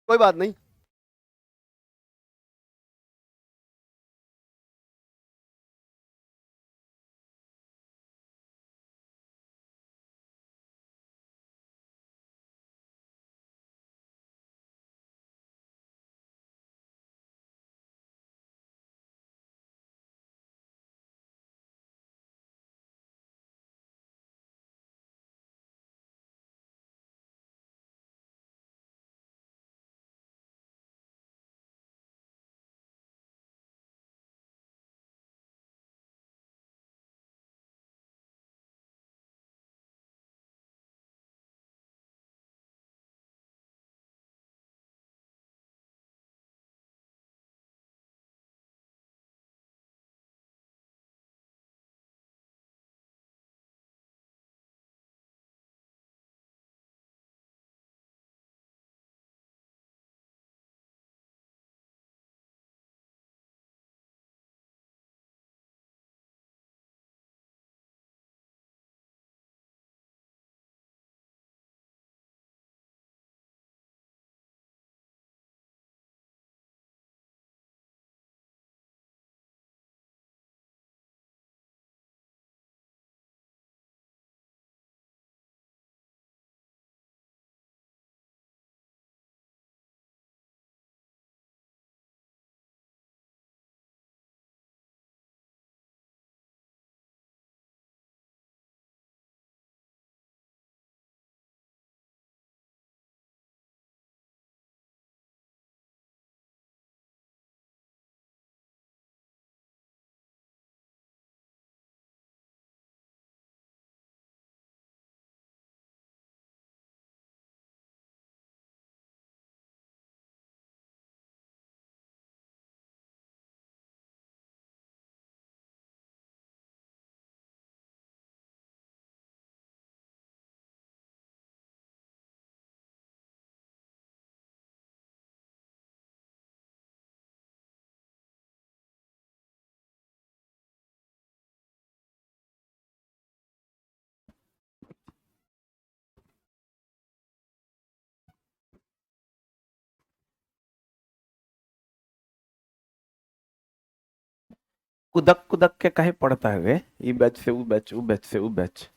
कोई बात नहीं। कुदक कुदक के कहे पड़ता है वे, ई बैच से वो बैच, वो बैच से वो बैच।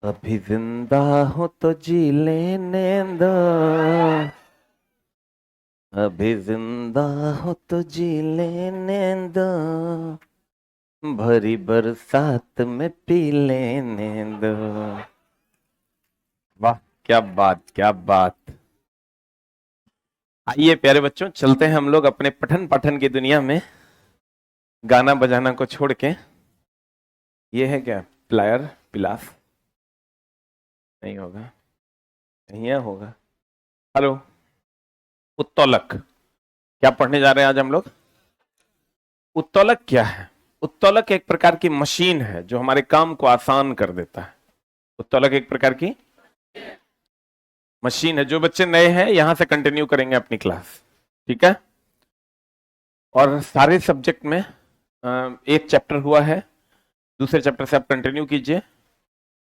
अभी जिंदा हो तो जी लेने दो, अभी जिंदा हो तो जी लेने दो, भरी बरसात में पी लेने दो। वाह, क्या बात क्या बात। आइए प्यारे बच्चों, चलते हैं हम लोग अपने पठन पाठन की दुनिया में, गाना बजाना को छोड़ के। ये है क्या, प्लायर पिलास? नहीं होगा, नहीं है, होगा। हेलो। उत्तोलक, क्या पढ़ने जा रहे हैं आज हम लोग? उत्तोलक क्या है? उत्तोलक एक प्रकार की मशीन है जो हमारे काम को आसान कर देता है। उत्तोलक एक प्रकार की मशीन है। जो बच्चे नए हैं यहां से कंटिन्यू करेंगे अपनी क्लास, ठीक है? और सारे सब्जेक्ट में एक चैप्टर हुआ है, दूसरे चैप्टर से आप कंटिन्यू कीजिए,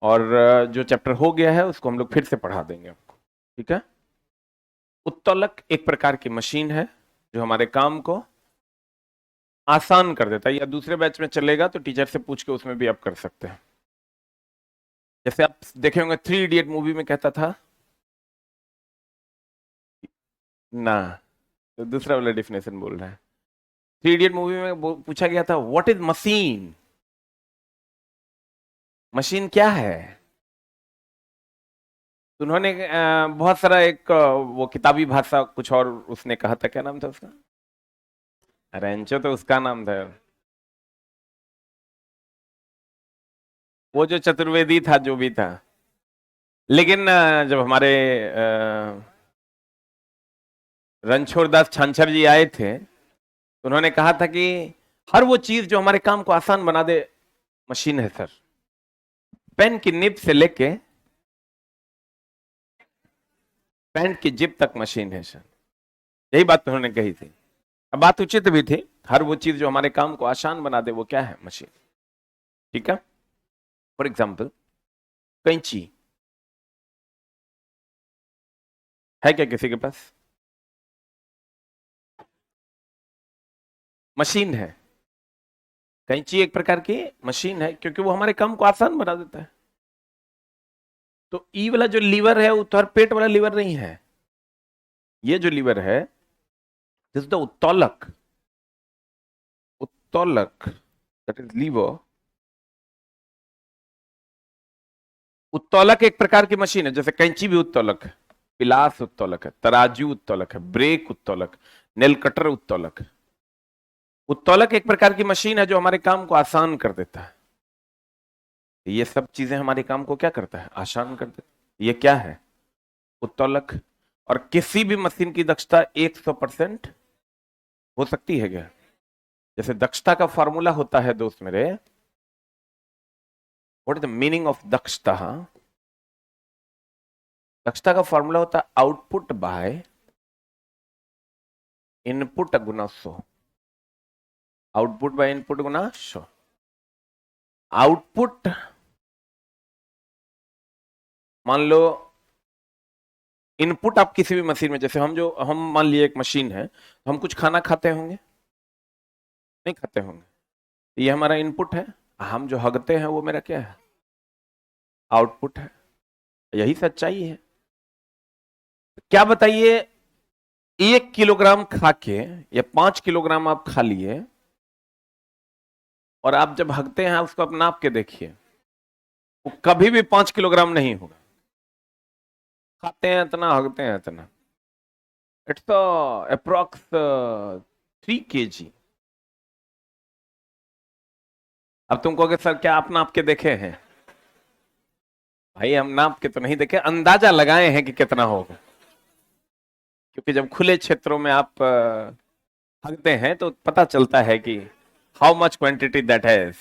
और जो चैप्टर हो गया है उसको हम लोग फिर से पढ़ा देंगे आपको, ठीक है? उत्तोलक एक प्रकार की मशीन है जो हमारे काम को आसान कर देता है, या दूसरे बैच में चलेगा तो टीचर से पूछ के उसमें भी आप कर सकते हैं। जैसे आप देखे होंगे 3 इडियट मूवी में कहता था ना, तो दूसरा वाला डेफिनेशन बोल रहा है। 3 इडियट मूवी में पूछा गया था व्हाट इज मशीन, मशीन क्या है? तो उन्होंने बहुत सारा एक वो किताबी भाषा कुछ और उसने कहा था, क्या नाम था उसका? रेंचो तो उसका नाम था। वो जो चतुर्वेदी था जो भी था, लेकिन जब हमारे रणछोड़ दास छांछर जी आए थे तो उन्होंने कहा था कि हर वो चीज जो हमारे काम को आसान बना दे मशीन है सर। पेन की निब से लेके पैंट की जिप तक मशीन है सर। यही बात तो उन्होंने कही थी। अब बात उचित भी थी, हर वो चीज जो हमारे काम को आसान बना दे वो क्या है, मशीन, ठीक है? फॉर एग्जाम्पल कैंची। है क्या किसी के पास? मशीन है। कैंची एक प्रकार की मशीन है, क्योंकि वो हमारे काम को आसान बना देता है। तो ई वाला जो लीवर है वो तो पेट वाला लीवर नहीं है। ये जो लीवर है, दिस द उत्तोलक। उत्तोलक, दैट इज लीवर। उत्तोलक एक प्रकार की मशीन है, जैसे कैंची भी उत्तोलक है, पिलास उत्तोलक है, तराजू उत्तोलक है, ब्रेक उत्तोलक, नेल कटर उत्तोलक है। उत्तोलक एक प्रकार की मशीन है जो हमारे काम को आसान कर देता है। ये सब चीजें हमारे काम को क्या करता है? आसान कर देता है। ये क्या है? उत्तोलक। और किसी भी मशीन की दक्षता 100% हो सकती है क्या? जैसे दक्षता का फॉर्मूला होता है दोस्त मेरे, what is the meaning of दक्षता? दक्षता का फॉर्मूला होता है output by input Guna 100। Output by input Guna 100। Output, मान लो इनपुट आप किसी भी मशीन में, जैसे हम मान लिए एक मशीन है, तो हम कुछ खाना खाते होंगे, नहीं खाते होंगे, ये हमारा इनपुट है। हम जो हगते हैं वो मेरा क्या है? आउटपुट है। यही सच्चाई है। क्या बताइए, 1 किलोग्राम खा के या 5 किलोग्राम आप खा लिए, और आप जब हगते हैं उसको आप नाप के देखिए, वो कभी भी 5 किलोग्राम नहीं होगा। खाते हैं इतना, हगते हैं इतना, इट्स अप्रोक्स 3 kg। अब तुम कहोगे सर क्या आप नाप के देखे हैं? भाई हम नाप के तो नहीं देखे, अंदाजा लगाए हैं कि कितना होगा। क्योंकि जब खुले क्षेत्रों में आप हगते हैं तो पता चलता है कि how much quantity that has.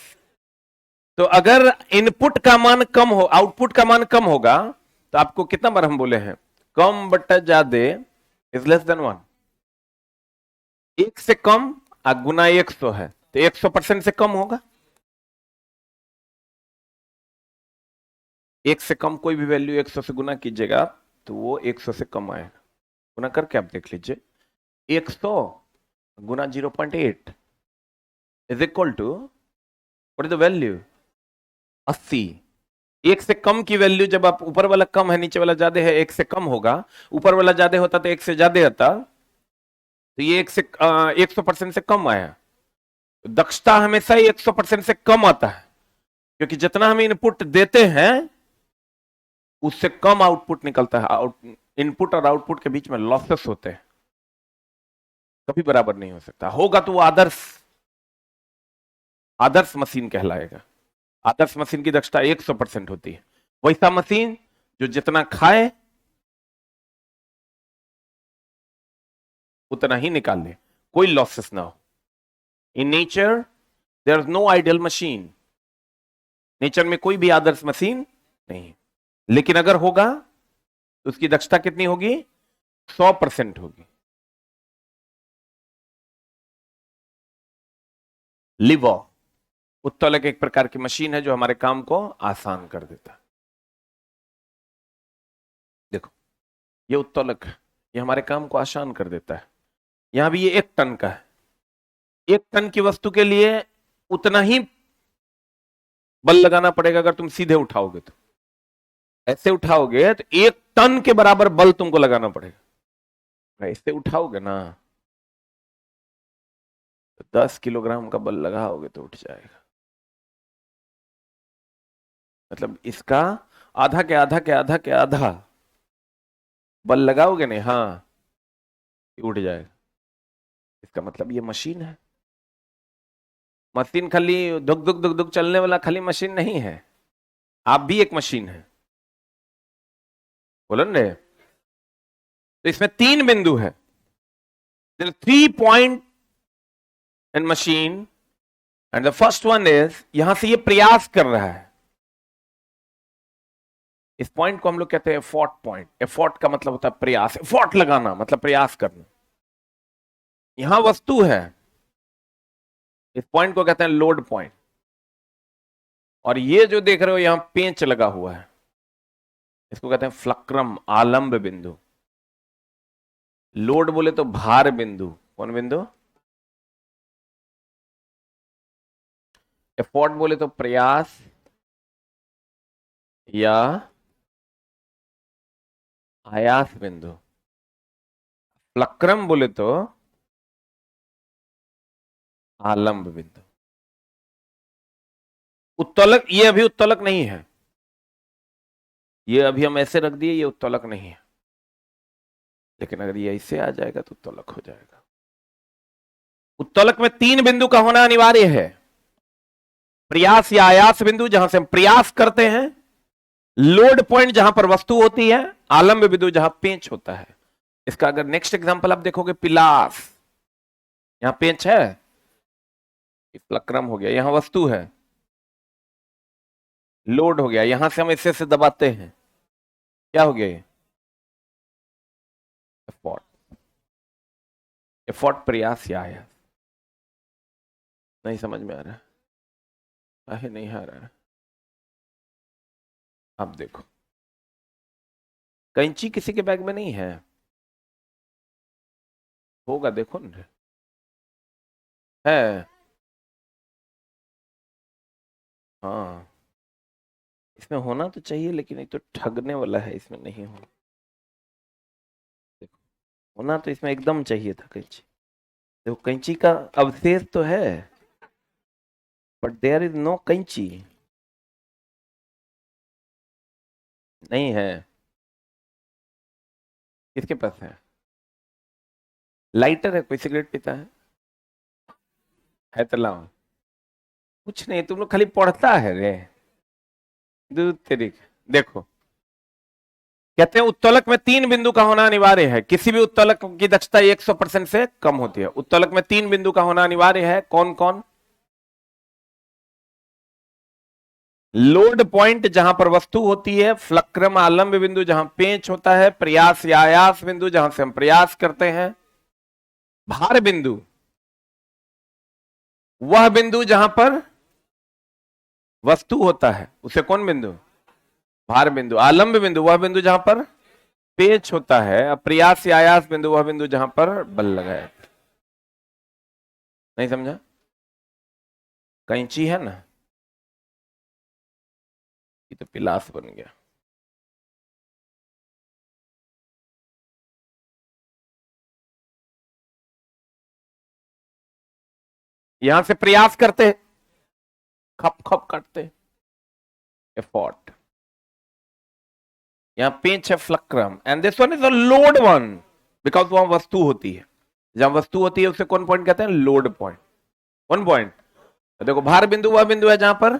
तो अगर इनपुट का मान कम हो, आउटपुट का मान कम होगा, तो आपको कितना बार हम बोले हैं, कम बट्टा ज्यादा इज लेस देन 1। 1 से कम गुना 100 है, तो 100% से कम होगा। 1 से कम कोई भी वैल्यू 100 से गुना कीजिएगा तो वो 100 से कम आएगा। गुना करके आप देख लीजिए, 100 गुना 0.8 is equal to, what is the value? 80। 1 से कम की वैल्यू, जब आप ऊपर वाला कम है नीचे वाला ज्यादा है, 1 से कम होगा, ऊपर वाला ज्यादा होता तो 1 से ज्यादा आता, तो ये 100% से कम आया। दक्षता हमेशा ही 100% से कम आता है, क्योंकि जितना हम इनपुट देते हैं उससे कम आउटपुट निकलता है। इनपुट और आउटपुट के बीच में लॉसेस होते हैं, कभी बराबर नहीं हो सकता। होगा तो वो आदर्श आदर्श मशीन कहलाएगा। आदर्श मशीन की दक्षता 100% होती है। वैसा मशीन जो जितना खाए उतना ही निकाल ले, कोई लॉसेस ना हो। In nature there is no ideal machine. Nature में कोई भी आदर्श मशीन नहीं, लेकिन अगर होगा तो उसकी दक्षता कितनी होगी? 100% होगी। लिवर, उत्तोलक एक प्रकार की मशीन है जो हमारे काम को आसान कर देता है। देखो, ये उत्तोलक है, ये हमारे काम को आसान कर देता है। यहां भी ये 1 टन का है। 1 टन की वस्तु के लिए उतना ही बल लगाना पड़ेगा अगर तुम सीधे उठाओगे तो। ऐसे उठाओगे तो 1 टन के बराबर बल तुमको लगाना पड़ेगा। ऐसे उठाओगे ना तो 10 किलोग्राम का बल लगाओगे तो उठ जाएगा। मतलब इसका आधा के आधा के आधा के आधा बल लगाओगे नहीं, हाँ, उठ जाएगा। इसका मतलब ये मशीन है। मशीन खाली धुक धुक धुक धुक चलने वाला खाली मशीन नहीं है, आप भी एक मशीन है। बोलो ने, तो इसमें 3 बिंदु है। 3 point in machine, and the first one is, यहां से ये प्रयास कर रहा है। इस पॉइंट को हम लोग कहते हैं एफोर्ट पॉइंट। एफोर्ट का मतलब होता है प्रयास, एफोर्ट लगाना मतलब प्रयास करना। यहां वस्तु है, इस पॉइंट को कहते हैं लोड पॉइंट। और ये जो देख रहे हो यहां पेंच लगा हुआ है, इसको कहते हैं फ्लक्रम, आलंब बिंदु। लोड बोले तो भार बिंदु, कौन बिंदु? एफोर्ट बोले तो प्रयास या आयास बिंदु। फ्लक्रम बोले तो आलंब बिंदु। उत्तोलक, ये अभी उत्तोलक नहीं है, ये अभी हम ऐसे रख दिए, ये उत्तोलक नहीं है, लेकिन अगर ये ऐसे आ जाएगा तो उत्तोलक हो जाएगा। उत्तोलक में 3 बिंदु का होना अनिवार्य है। प्रयास या आयास बिंदु जहां से हम प्रयास करते हैं, लोड पॉइंट जहां पर वस्तु होती है, आलंब बिंदु जहां पेंच होता है। इसका अगर नेक्स्ट एग्जांपल आप देखोगे, पिलास, यहां पेंच है, फ्लक्रम हो गया, यहां वस्तु है, लोड हो गया, यहां से हम ऐसे से दबाते हैं, क्या हो गया ये? एफोर्ट। एफोर्ट प्रयास या आयास। नहीं समझ में आ रहा है? नहीं आ रहा है? अब देखो, कैंची किसी के बैग में नहीं है, होगा, देखो ना, है, हाँ, इसमें होना तो चाहिए, लेकिन एक तो ठगने वाला है, इसमें नहीं हो। देखो, होना तो इसमें एकदम चाहिए था कैंची। देखो, कैंची का अवशेष तो है, बट देयर इज नो कैंची, नहीं है। किसके पास है? लाइटर है, कोई सिगरेट पीता है तो लाओ। कुछ नहीं, तुम लोग खाली पढ़ता है रे, दूध तेरी। देखो, कहते हैं उत्तोलक में 3 बिंदु का होना अनिवार्य है। किसी भी उत्तोलक की दक्षता 100% से कम होती है। उत्तोलक में 3 बिंदु का होना अनिवार्य है, कौन कौन? लोड पॉइंट जहां पर वस्तु होती है, फ्लक्रम आलंब बिंदु जहां पेंच होता है, प्रयास या आयास बिंदु जहां से हम प्रयास करते हैं, भार बिंदु वह बिंदु जहां पर वस्तु होता है, उसे कौन बिंदु? भार बिंदु। आलंब बिंदु वह बिंदु जहां पर पेच होता है। प्रयास या आयास बिंदु वह बिंदु जहां पर बल लगाए। नहीं समझा? कैंची है ना, ये तो पिलास बन गया। यहां से प्रयास करते, खप खप करते, एफोर्ट। यहां पेंच है, fulcrum, and this one is a load one, because वहां वस्तु होती है। जहां वस्तु होती है उसे कौन पॉइंट कहते हैं? Load point. One point. तो देखो, भार बिंदु वह बिंदु है जहां पर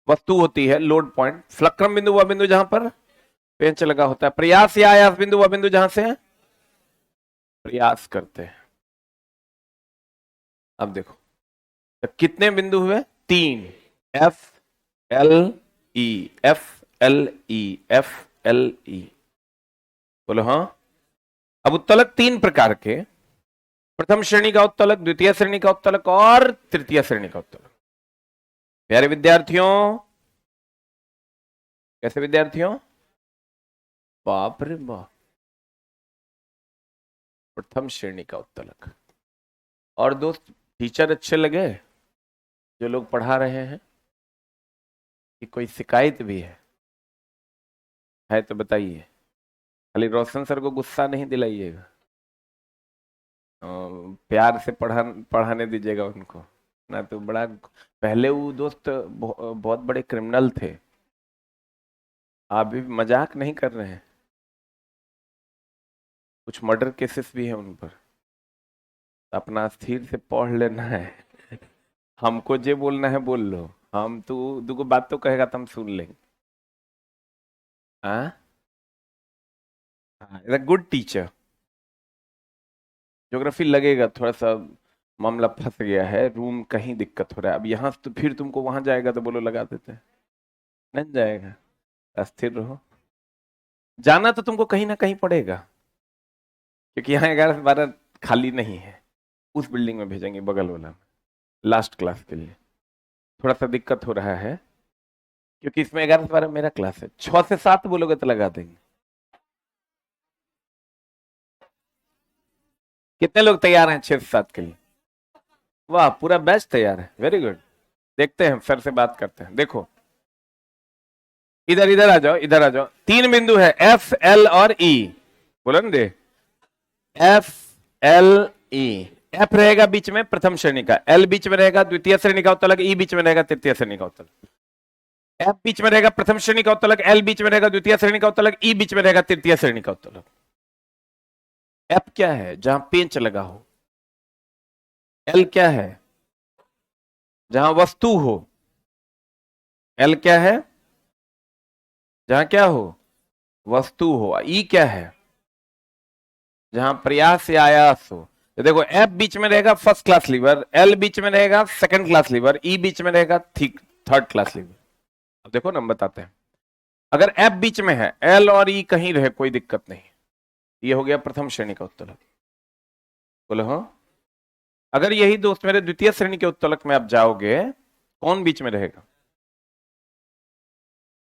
वस्तु होती है, लोड पॉइंट। फ्लक्रम बिंदु वह बिंदु जहां पर पेंच लगा होता है। प्रयास या आयास बिंदु वह बिंदु जहां से प्रयास करते हैं। अब देखो, तो कितने बिंदु हुए? 3। F L E, F L E, F L E, बोलो हाँ। अब उत्तोलक 3 प्रकार के, प्रथम श्रेणी का उत्तोलक, द्वितीय श्रेणी का उत्तोलक और तृतीय श्रेणी का उत्तोलक। प्यारे विद्यार्थियों, कैसे विद्यार्थियों? बाप रे बाप, प्रथम श्रेणी का उत्तोलक। और दोस्त, टीचर अच्छे लगे जो लोग पढ़ा रहे हैं, कि कोई शिकायत भी है तो बताइए। खाली रोशन सर को गुस्सा नहीं दिलाइएगा, प्यार से पढ़ाने दीजिएगा उनको ना। तो बड़ा, पहले वो दोस्त बहुत बड़े क्रिमिनल थे, आप भी मजाक नहीं कर रहे हैं, कुछ मर्डर केसेस भी हैं उन पर। अपना स्थिर से पढ़ लेना है। हमको जे बोलना है बोल लो, हम तो दुगो बात तो कहेगा तो हम सुन लेंगे। हाँ, गुड टीचर। ज्योग्राफी लगेगा थोड़ा सा, मामला फंस गया है, रूम कहीं दिक्कत हो रहा है। अब यहाँ तो फिर तुमको वहां जाएगा तो बोलो लगा देते हैं, नहीं जाएगा, अस्थिर रहो। जाना तो तुमको कहीं ना कहीं पड़ेगा, क्योंकि यहाँ 11 से 12 खाली नहीं है। उस बिल्डिंग में भेजेंगे, बगल वाला में, लास्ट क्लास के लिए। थोड़ा सा दिक्कत हो रहा है, क्योंकि इसमें 11 से 12 मेरा क्लास है। 6 से 7 बोलोगे तो लगा देंगे। कितने लोग तैयार हैं 6 से 7 के लिए? वाह, पूरा बैच तैयार है, वेरी गुड। देखते हैं, सर से बात करते हैं। देखो, इधर इधर आ जाओ, इधर आ जाओ। 3 बिंदु है, एफ एल और ई। बोलो ना दे, एफ एल ई। एफ रहेगा बीच में प्रथम श्रेणी का, एल बीच में रहेगा द्वितीय श्रेणी का उत्तलक, ई बीच में रहेगा तृतीय श्रेणी का उत्तलक। एफ बीच में रहेगा प्रथम श्रेणी का उत्तलक, एल बीच में रहेगा द्वितीय श्रेणी का उत्तलक, ई बीच में रहेगा तृतीय श्रेणी का उत्तलक। एफ क्या है? जहां पेंच लगा हो। एल क्या है? जहां वस्तु हो। एल क्या है? जहां क्या हो? वस्तु हो। ई क्या है? जहां प्रयास या आयास हो। तो देखो, एफ बीच में रहेगा फर्स्ट क्लास लीवर, एल बीच में रहेगा सेकंड क्लास लीवर, ई बीच में रहेगा थर्ड क्लास लीवर। अब देखो ना, हम बताते हैं। अगर एफ बीच में है, एल और ई कहीं रहे, कोई दिक्कत नहीं। ये हो गया प्रथम श्रेणी का उत्तलक। बोलो हाँ। अगर यही दोस्त मेरे द्वितीय श्रेणी के उत्तलक में आप जाओगे, कौन बीच में रहेगा?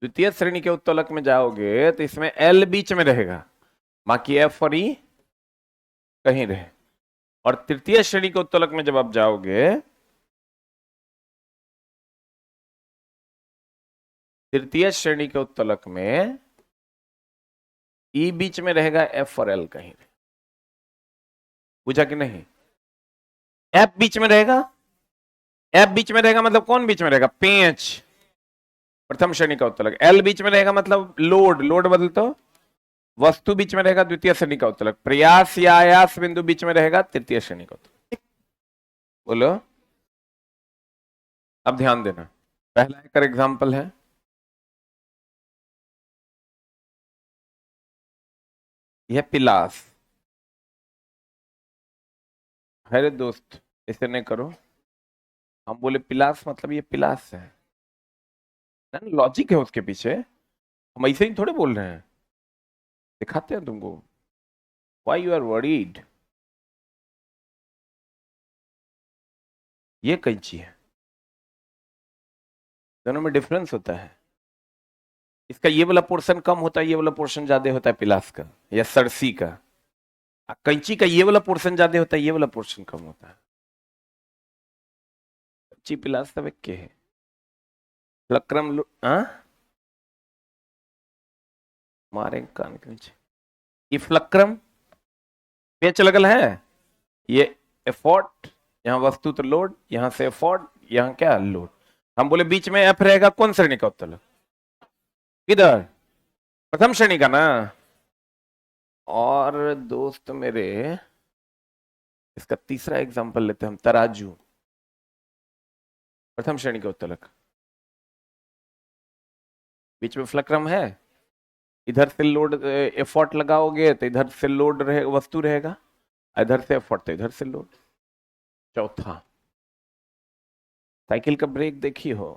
द्वितीय श्रेणी के उत्तलक में जाओगे तो इसमें एल बीच में रहेगा, बाकी एफ और ई कहीं रहे। और तृतीय श्रेणी के उत्तलक में जब आप जाओगे, तृतीय श्रेणी के उत्तलक में ई बीच में रहेगा, एफ और एल कहीं रहे। बुझा कि नहीं? एफ बीच में रहेगा। एफ बीच में रहेगा मतलब कौन बीच में रहेगा? पेंच, प्रथम श्रेणी का उत्तलक। एल बीच में रहेगा मतलब लोड, लोड बदल तो वस्तु बीच में रहेगा, द्वितीय श्रेणी का उत्तलक। प्रयास या आयास बिंदु बीच में रहेगा, तृतीय श्रेणी का उत्तलक। बोलो। अब ध्यान देना, पहला एक एग्जाम्पल है। यह पिलास। अरे दोस्त, इसे नहीं करो। हम बोले पिलास मतलब ये पिलास है ना, लॉजिक है उसके पीछे। हम ऐसे ही थोड़े बोल रहे हैं, दिखाते हैं तुमको। Why you are worried? ये कैंची है, दोनों में डिफरेंस होता है। इसका ये वाला पोर्शन कम होता है, ये वाला पोर्शन ज्यादा होता है पिलास का या सरसी का। कैंची का ये वाला पोर्शन ज्यादा होता है, ये वाला पोर्शन कम होता है। कैंची पिलास सब एक के है। फ्लक्रम मारे कान के नीचे। ये फ्लक्रम पेच लगल है, ये एफोर्ट, यहाँ वस्तु तो लोड, यहां से एफोर्ट, यहाँ क्या लोड। हम बोले बीच में एफ रहेगा, कौन श्रेणी का उत्तलक? किधर? प्रथम श्रेणी का ना। और दोस्त मेरे, इसका तीसरा एग्जांपल लेते हैं हम, तराजू। प्रथम श्रेणी का उत्तलक, बीच में फ्लक्रम है। इधर से लोड एफोर्ट लगाओगे तो इधर से लोड रहे, वस्तु रहेगा। इधर से एफोर्ट तो इधर से लोड। चौथा, साइकिल का ब्रेक देखी हो?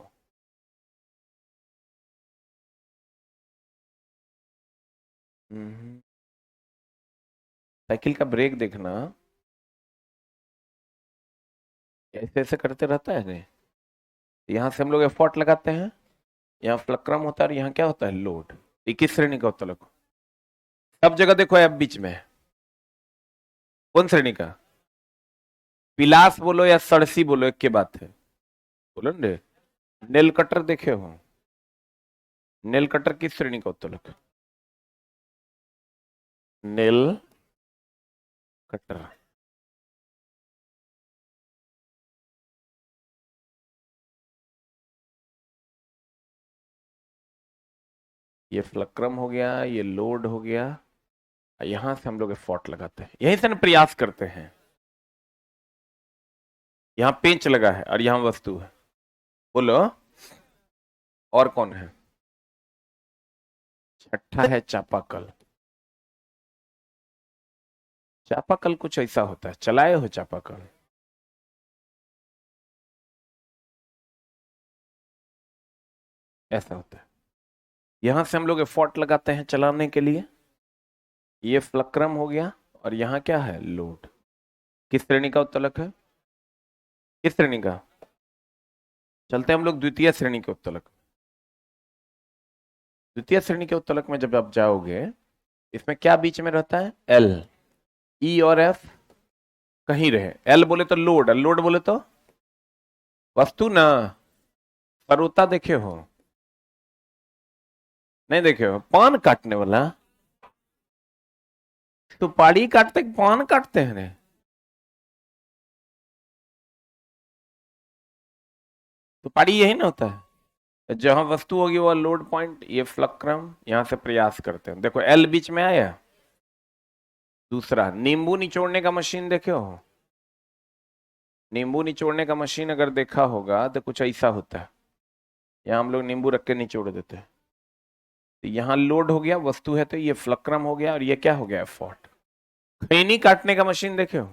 साइकिल का ब्रेक देखना, ऐसे ऐसे करते रहता है ने। यहाँ से हम लोग एफोर्ट लगाते हैं, यहाँ फ्लक्रम होता है और यहाँ क्या होता है? लोड। 21 श्रेणी का उत्तलक। सब जगह देखो एफ बीच में है, कौन श्रेणी का? पिलास बोलो या सरसी बोलो, एक की बात है। बोलो ने। नेल कटर देखे हो? नेल कटर किस श्रेणी का उत्तलक? Nail cutter. ये फ्लक्रम हो गया, ये लोड हो गया। यहां से हम लोग एफोर्ट लगाते हैं, यहीं से ना प्रयास करते हैं। यहाँ पेंच लगा है और यहाँ वस्तु है। बोलो। और कौन है? छठा है चापाकल। चापाकल कुछ ऐसा होता है, चलाए हो चापाकल? ऐसा होता है। यहां से हम लोग एफोर्ट लगाते हैं चलाने के लिए। ये फ्लक्रम हो गया और यहाँ क्या है? लोड। किस श्रेणी का उत्तलक है? किस श्रेणी का? चलते हैं हम लोग द्वितीय श्रेणी के उत्तलक। द्वितीय श्रेणी के उत्तलक में जब आप जाओगे, इसमें क्या बीच में रहता है? एल। ई और एफ कहीं रहे। एल बोले तो लोड, लोड बोले तो वस्तु ना। परोता देखे हो? नहीं देखे हो? पान काटने वाला। सुपारी काटते कि पान काटते हैं रे? सुपारी यही ना होता है। जहां वस्तु होगी वो लोड पॉइंट, ये फ्लक्रम, यहां से प्रयास करते हैं। देखो एल बीच में आया। दूसरा, नींबू निचोड़ने का मशीन देखे हो? नींबू निचोड़ने का मशीन अगर देखा होगा तो कुछ ऐसा होता है। यहाँ हम लोग नींबू रख के निचोड़ देते हैं। तो यहाँ लोड हो गया, वस्तु है, तो ये फ्लक्रम हो गया, और ये क्या हो गया? एफर्ट। खैनी काटने का मशीन देखे हो?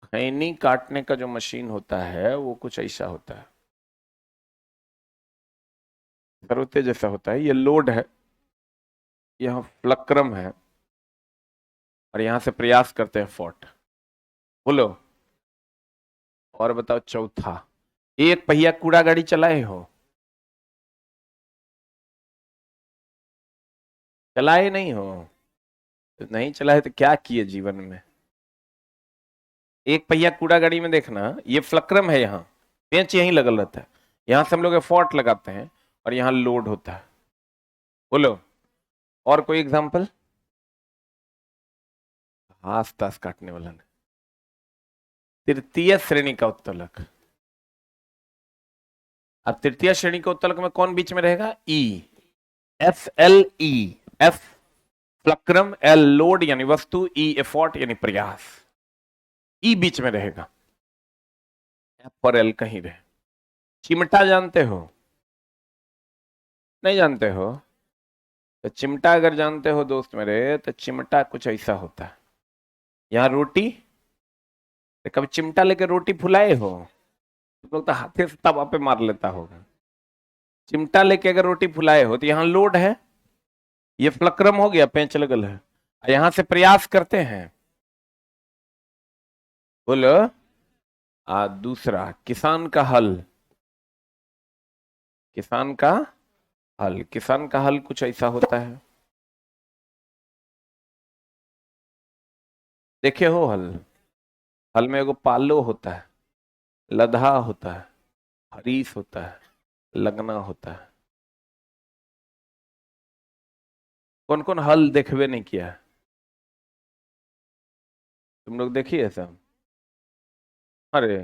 खैनी काटने का जो मशीन होता है वो कुछ ऐसा होता है, सरोते जैसा होता है। ये लोड है, यहाँ फ्लक्रम है, और यहां से प्रयास करते हैं फोर्ट। बोलो। और बताओ चौथा। एक पहिया कूड़ा गाड़ी चलाए हो? चलाए नहीं हो? तो नहीं चलाए तो क्या किए जीवन में? एक पहिया कूड़ा गाड़ी में देखना, ये फ्लक्रम है, यहाँ पेंच यहीं लगल रहता है, यहां से हम लोग एफर्ट लगाते हैं, और यहाँ लोड होता है। बोलो। और कोई एग्जांपल? आस पास काटने वाला ने। तृतीय श्रेणी का उत्तोलक। अब तृतीय श्रेणी के उत्तोलक में कौन बीच में रहेगा? E. F L E. F fulcrum, L load यानी वस्तु, ई एफर्ट यानी प्रयास। ई बीच में रहेगा, एफ पर एल कहीं रहे। चिमटा जानते हो? नहीं जानते हो? तो चिमटा अगर जानते हो दोस्त मेरे, तो चिमटा कुछ ऐसा होता है। यहाँ रोटी, तो कभी चिमटा लेके रोटी फुलाए हो? तुम लोग तो हाथे से तवा पे मार लेता होगा। चिमटा लेके अगर रोटी फुलाए हो तो यहाँ लोड है, ये फ्लक्रम हो गया, पेंच लगल है, यहां से प्रयास करते हैं। बोलो। दूसरा, किसान का हल। किसान का हल, किसान का हल कुछ ऐसा होता है। देखे हो हल? हल में एगो पालो होता है, लधा होता है, हरीस होता है, लगना होता है। कौन कौन हल देखबे नहीं किया है? तुम लोग देखिए सब? अरे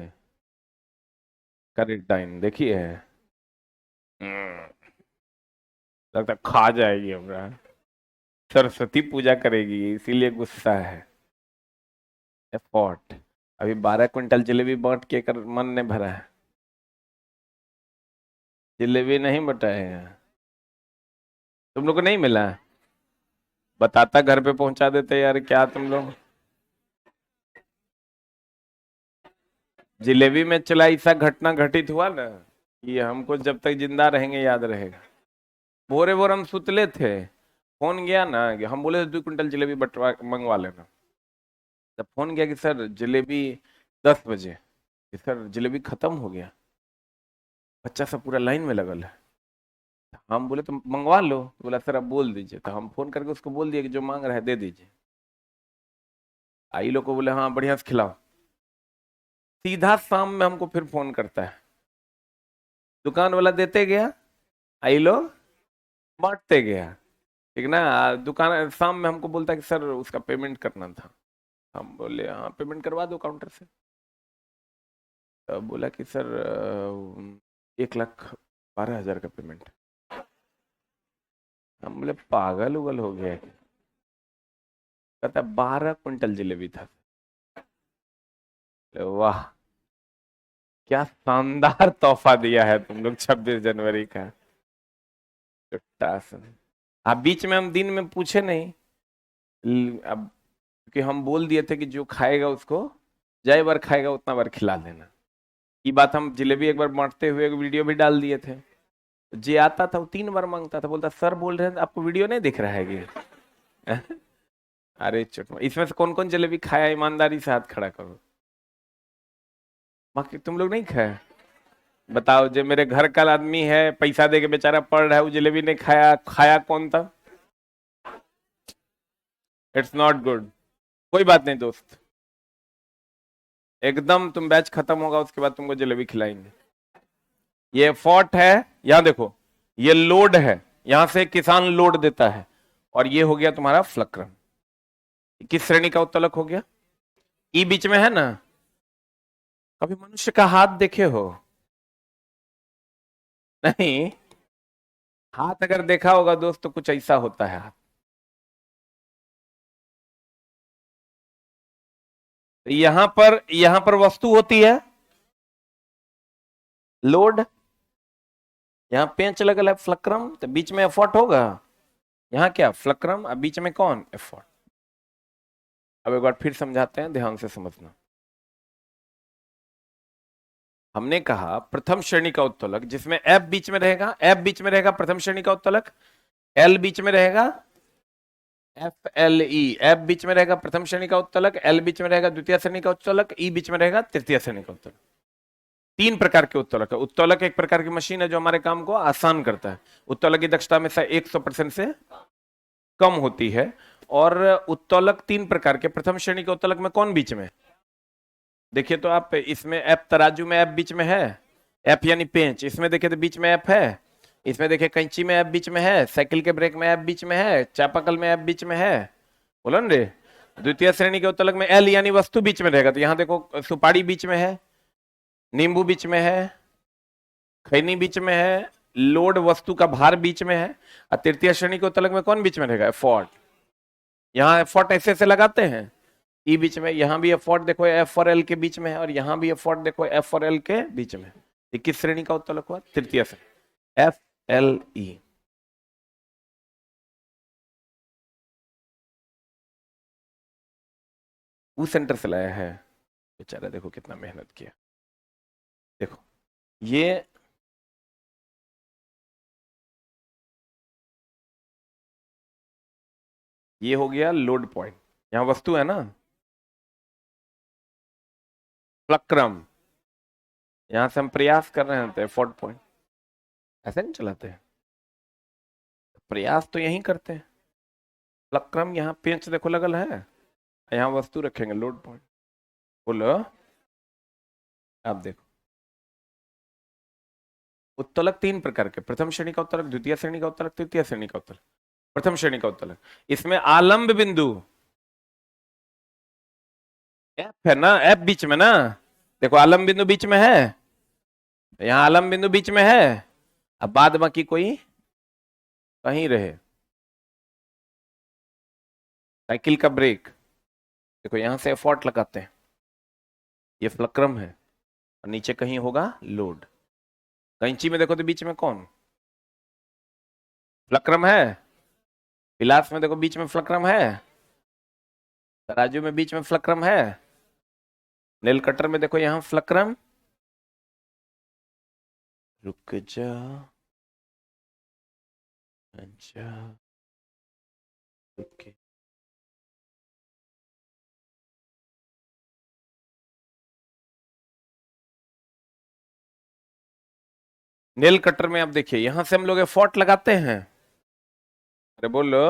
करेक्टाइन देखिए है। लगता है खा जाएगी हमरा। सरस्वती पूजा करेगी इसीलिए गुस्सा है। एफर्ट। अभी 12 क्विंटल जलेबी बांट के कर मन ने भरा है। जलेबी नहीं बटाए हैं। तुम लोग को नहीं मिला? बताता घर पे पहुंचा देते यार, क्या तुम लोग। जलेबी में चला ऐसा घटना घटित हुआ ना, कि हमको जब तक जिंदा रहेंगे याद रहेगा। भोरे भोर हम सुतले थे, फोन गया ना, कि हम बोले 2 क्विंटल जलेबी बटवा मंगवा लेना। जब फोन गया कि सर जलेबी 10 बजे, कि सर जलेबी खत्म हो गया, बच्चा सब पूरा लाइन में लगल है। हम बोले तो मंगवा लो, बोला सर आप बोल दीजिए, तो हम फोन करके उसको बोल दिए कि जो मांग रहा है दे दीजिए। आई लोग को बोले हाँ बढ़िया से खिलाओ। सीधा शाम में हमको फिर फोन करता है, दुकान वाला देते गया, आई लो बांटते गया, ठीक ना। दुकान शाम में हमको बोलता है कि सर उसका पेमेंट करना था। हम बोले हाँ पेमेंट करवा दो काउंटर से। तो बोला कि सर 1,12,000 का पेमेंट। हम बोले पागल उगल हो गया क्या? कहता 12 क्विंटल जलेबी था। वाह, क्या शानदार तोहफा दिया है तुम लोग 26 जनवरी का। चुट्टा सा। आप बीच में हम दिन में पूछे नहीं, अब क्योंकि हम बोल दिए थे कि जो खाएगा उसको जय बार खाएगा उतना बार खिला देना। ये बात हम जलेबी एक बार बांटते हुए एक वीडियो भी डाल दिए थे। जे आता था वो 3 बार मांगता था, बोलता सर बोल रहे हैं आपको वीडियो नहीं दिख रहा है कि। अरे चुट, इसमें से कौन कौन जलेबी खाया? ईमानदारी से हाथ खड़ा करो। बाकी तुम लोग नहीं खाए? बताओ, जो मेरे घर का आदमी है पैसा दे के बेचारा पढ़ रहा है, वो जलेबी नहीं खाया, खाया कौन था? It's not good. कोई बात नहीं दोस्त, एकदम तुम बैच खत्म होगा उसके बाद तुमको जलेबी खिलाएंगे। ये एफर्ट है, यहां देखो ये लोड है, यहां से किसान लोड देता है, और ये हो गया तुम्हारा फ्लक्रम। किस श्रेणी का उत्तोलक हो गया? ई बीच में है ना। कभी मनुष्य का हाथ देखे हो? नहीं, हाथ अगर देखा होगा दोस्त तो कुछ ऐसा होता है हाथ। तो यहां पर वस्तु होती है लोड, यहाँ पेंच लगल है फ्लक्रम, तो बीच में एफर्ट होगा। यहाँ क्या फ्लक्रम, अब बीच में कौन एफर्ट। अब एक बार फिर समझाते हैं, ध्यान से समझना। हमने कहा प्रथम श्रेणी का उत्तोलक जिसमें एफ बीच में रहेगा, एफ बीच में रहेगा प्रथम श्रेणी का उत्तोलक, एल बीच में रहेगा, एफ एल ई, एफ बीच में रहेगा प्रथम श्रेणी का उत्तोलक, एल बीच में रहेगा द्वितीय श्रेणी का उत्तोलक, ई बीच में रहेगा तृतीय श्रेणी का उत्तोलक। तीन प्रकार के उत्तोलक है। उत्तोलक एक प्रकार की मशीन है जो हमारे काम को आसान करता है। उत्तोलक की दक्षता में से 100% से कम होती है। और उत्तोलक तीन प्रकार के, प्रथम श्रेणी के उत्तोलक में कौन बीच में, देखिए तो आप इसमें एफ, तराजू में एफ बीच में है, एफ यानी पेंच, इसमें देखिए तो बीच में एफ है, इसमें देखिए कैंची में एफ बीच में है, साइकिल के ब्रेक में एफ बीच में है, चापाकल में एफ बीच में है। बोलो ना रे। द्वितीय श्रेणी के उत्तोलक में एल यानी वस्तु बीच में रहेगा, तो यहां देखो सुपारी बीच में है, नींबू बीच में है, खैनी बीच में है, लोड वस्तु का भार बीच में है। और तृतीय श्रेणी के उत्तोलक में कौन बीच में रहेगा, एफर्ट। यहाँ एफर्ट ऐसे ऐसे लगाते हैं, ई बीच में, यहां भी एफर्ट देखो एफ और एल के बीच में है, और यहां भी एफर्ट देखो एफ और एल के बीच में। ये किस श्रेणी का उत्तोलक हुआ, तृतीय श्रेणी, एफ एल ई। वो सेंटर से लाया है बेचारा, देखो कितना मेहनत किया। देखो ये हो गया लोड पॉइंट, यहां वस्तु है ना, फ्लक्रम, यहां से हम प्रयास कर रहे हैं तो एफर्ट पॉइंट। ऐसे नहीं चलाते हैं, प्रयास तो यही करते हैं। फ्लक्रम, यहाँ पेंच देखो लगल है, यहाँ वस्तु रखेंगे लोड पॉइंट। बोलो, आप देखो उत्तोलक तीन प्रकार के, प्रथम श्रेणी का उत्तोलक, द्वितीय श्रेणी का उत्तोलक, तृतीय श्रेणी का उत्तोलक। प्रथम श्रेणी का उत्तोलक, इसमें आलंब बिंदु एफ है ना, एफ बीच में ना, देखो आलंब बिंदु बीच में है, यहाँ आलंब बिंदु बीच में है, अब बाद बाकी कोई कहीं रहे। साइकिल का ब्रेक देखो, यहां से एफर्ट लगाते हैं, ये फ्लक्रम है, और नीचे कहीं होगा लोड। कैंची में देखो तो बीच में कौन, फ्लक्रम है। पिलास में देखो बीच में फ्लक्रम है, तराजू में बीच में फ्लक्रम है, नेल कटर में देखो यहां फ्लक्रम। रुक जा, अच्छा ओके। नेल कटर में आप देखिए, यहां से हम लोग एफर्ट लगाते हैं, अरे बोलो,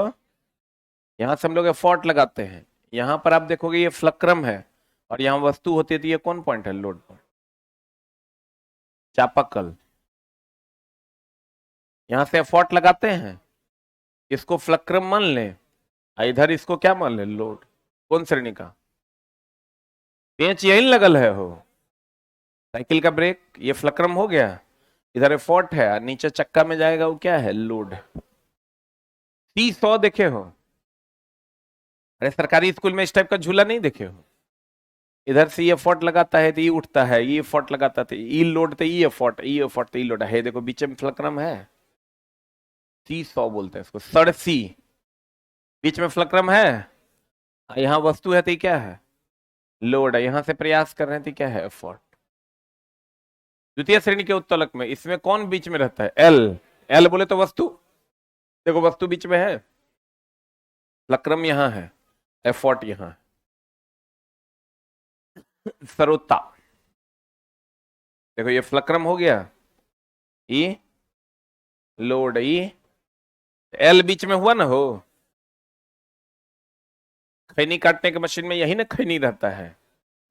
यहां से हम लोग एफर्ट लगाते हैं, यहां पर आप देखोगे ये फ्लक्रम है, और यहां वस्तु होती है, तो ये कौन पॉइंट है, लोड पॉइंट, चापाकल। यहां से एफर्ट लगाते हैं, इसको फ्लक्रम मान लें, इधर इसको क्या मान लें, लोड। कौन श्रेणी का, पेंच यही लगल है हो, साइकिल का ब्रेक ये फ्लक्रम हो गया, इधर एफर्ट है, नीचे चक्का में जाएगा वो क्या है, लोड। सी 100 देखे हो, अरे सरकारी स्कूल में इस टाइप का झूला नहीं देखे हो, इधर से ये एफर्ट लगाता है तो ये उठता है, ये एफर्ट लगाता है ई लोड, तो ई एफर्ट, ई एफर्ट तो ई लोड है, देखो बीच में फ्लक्रम है, सी 100 बोलते हैं इसको, सड़ सी, बीच में फ्लक्रम है, यहाँ वस्तु है तो ये क्या है, लोड है, यहां से प्रयास कर रहे हैं तो क्या है, एफर्ट। द्वितीय श्रेणी के उत्तोलक में इसमें कौन बीच में रहता है, एल, एल बोले तो वस्तु, देखो वस्तु बीच में है, फ्लक्रम यहां है, एफर्ट यहां है, सरोता, देखो ये फ्लक्रम हो गया, ई लोड, ई एल बीच में हुआ ना हो, खैनी काटने के मशीन में यही ना खैनी रहता है,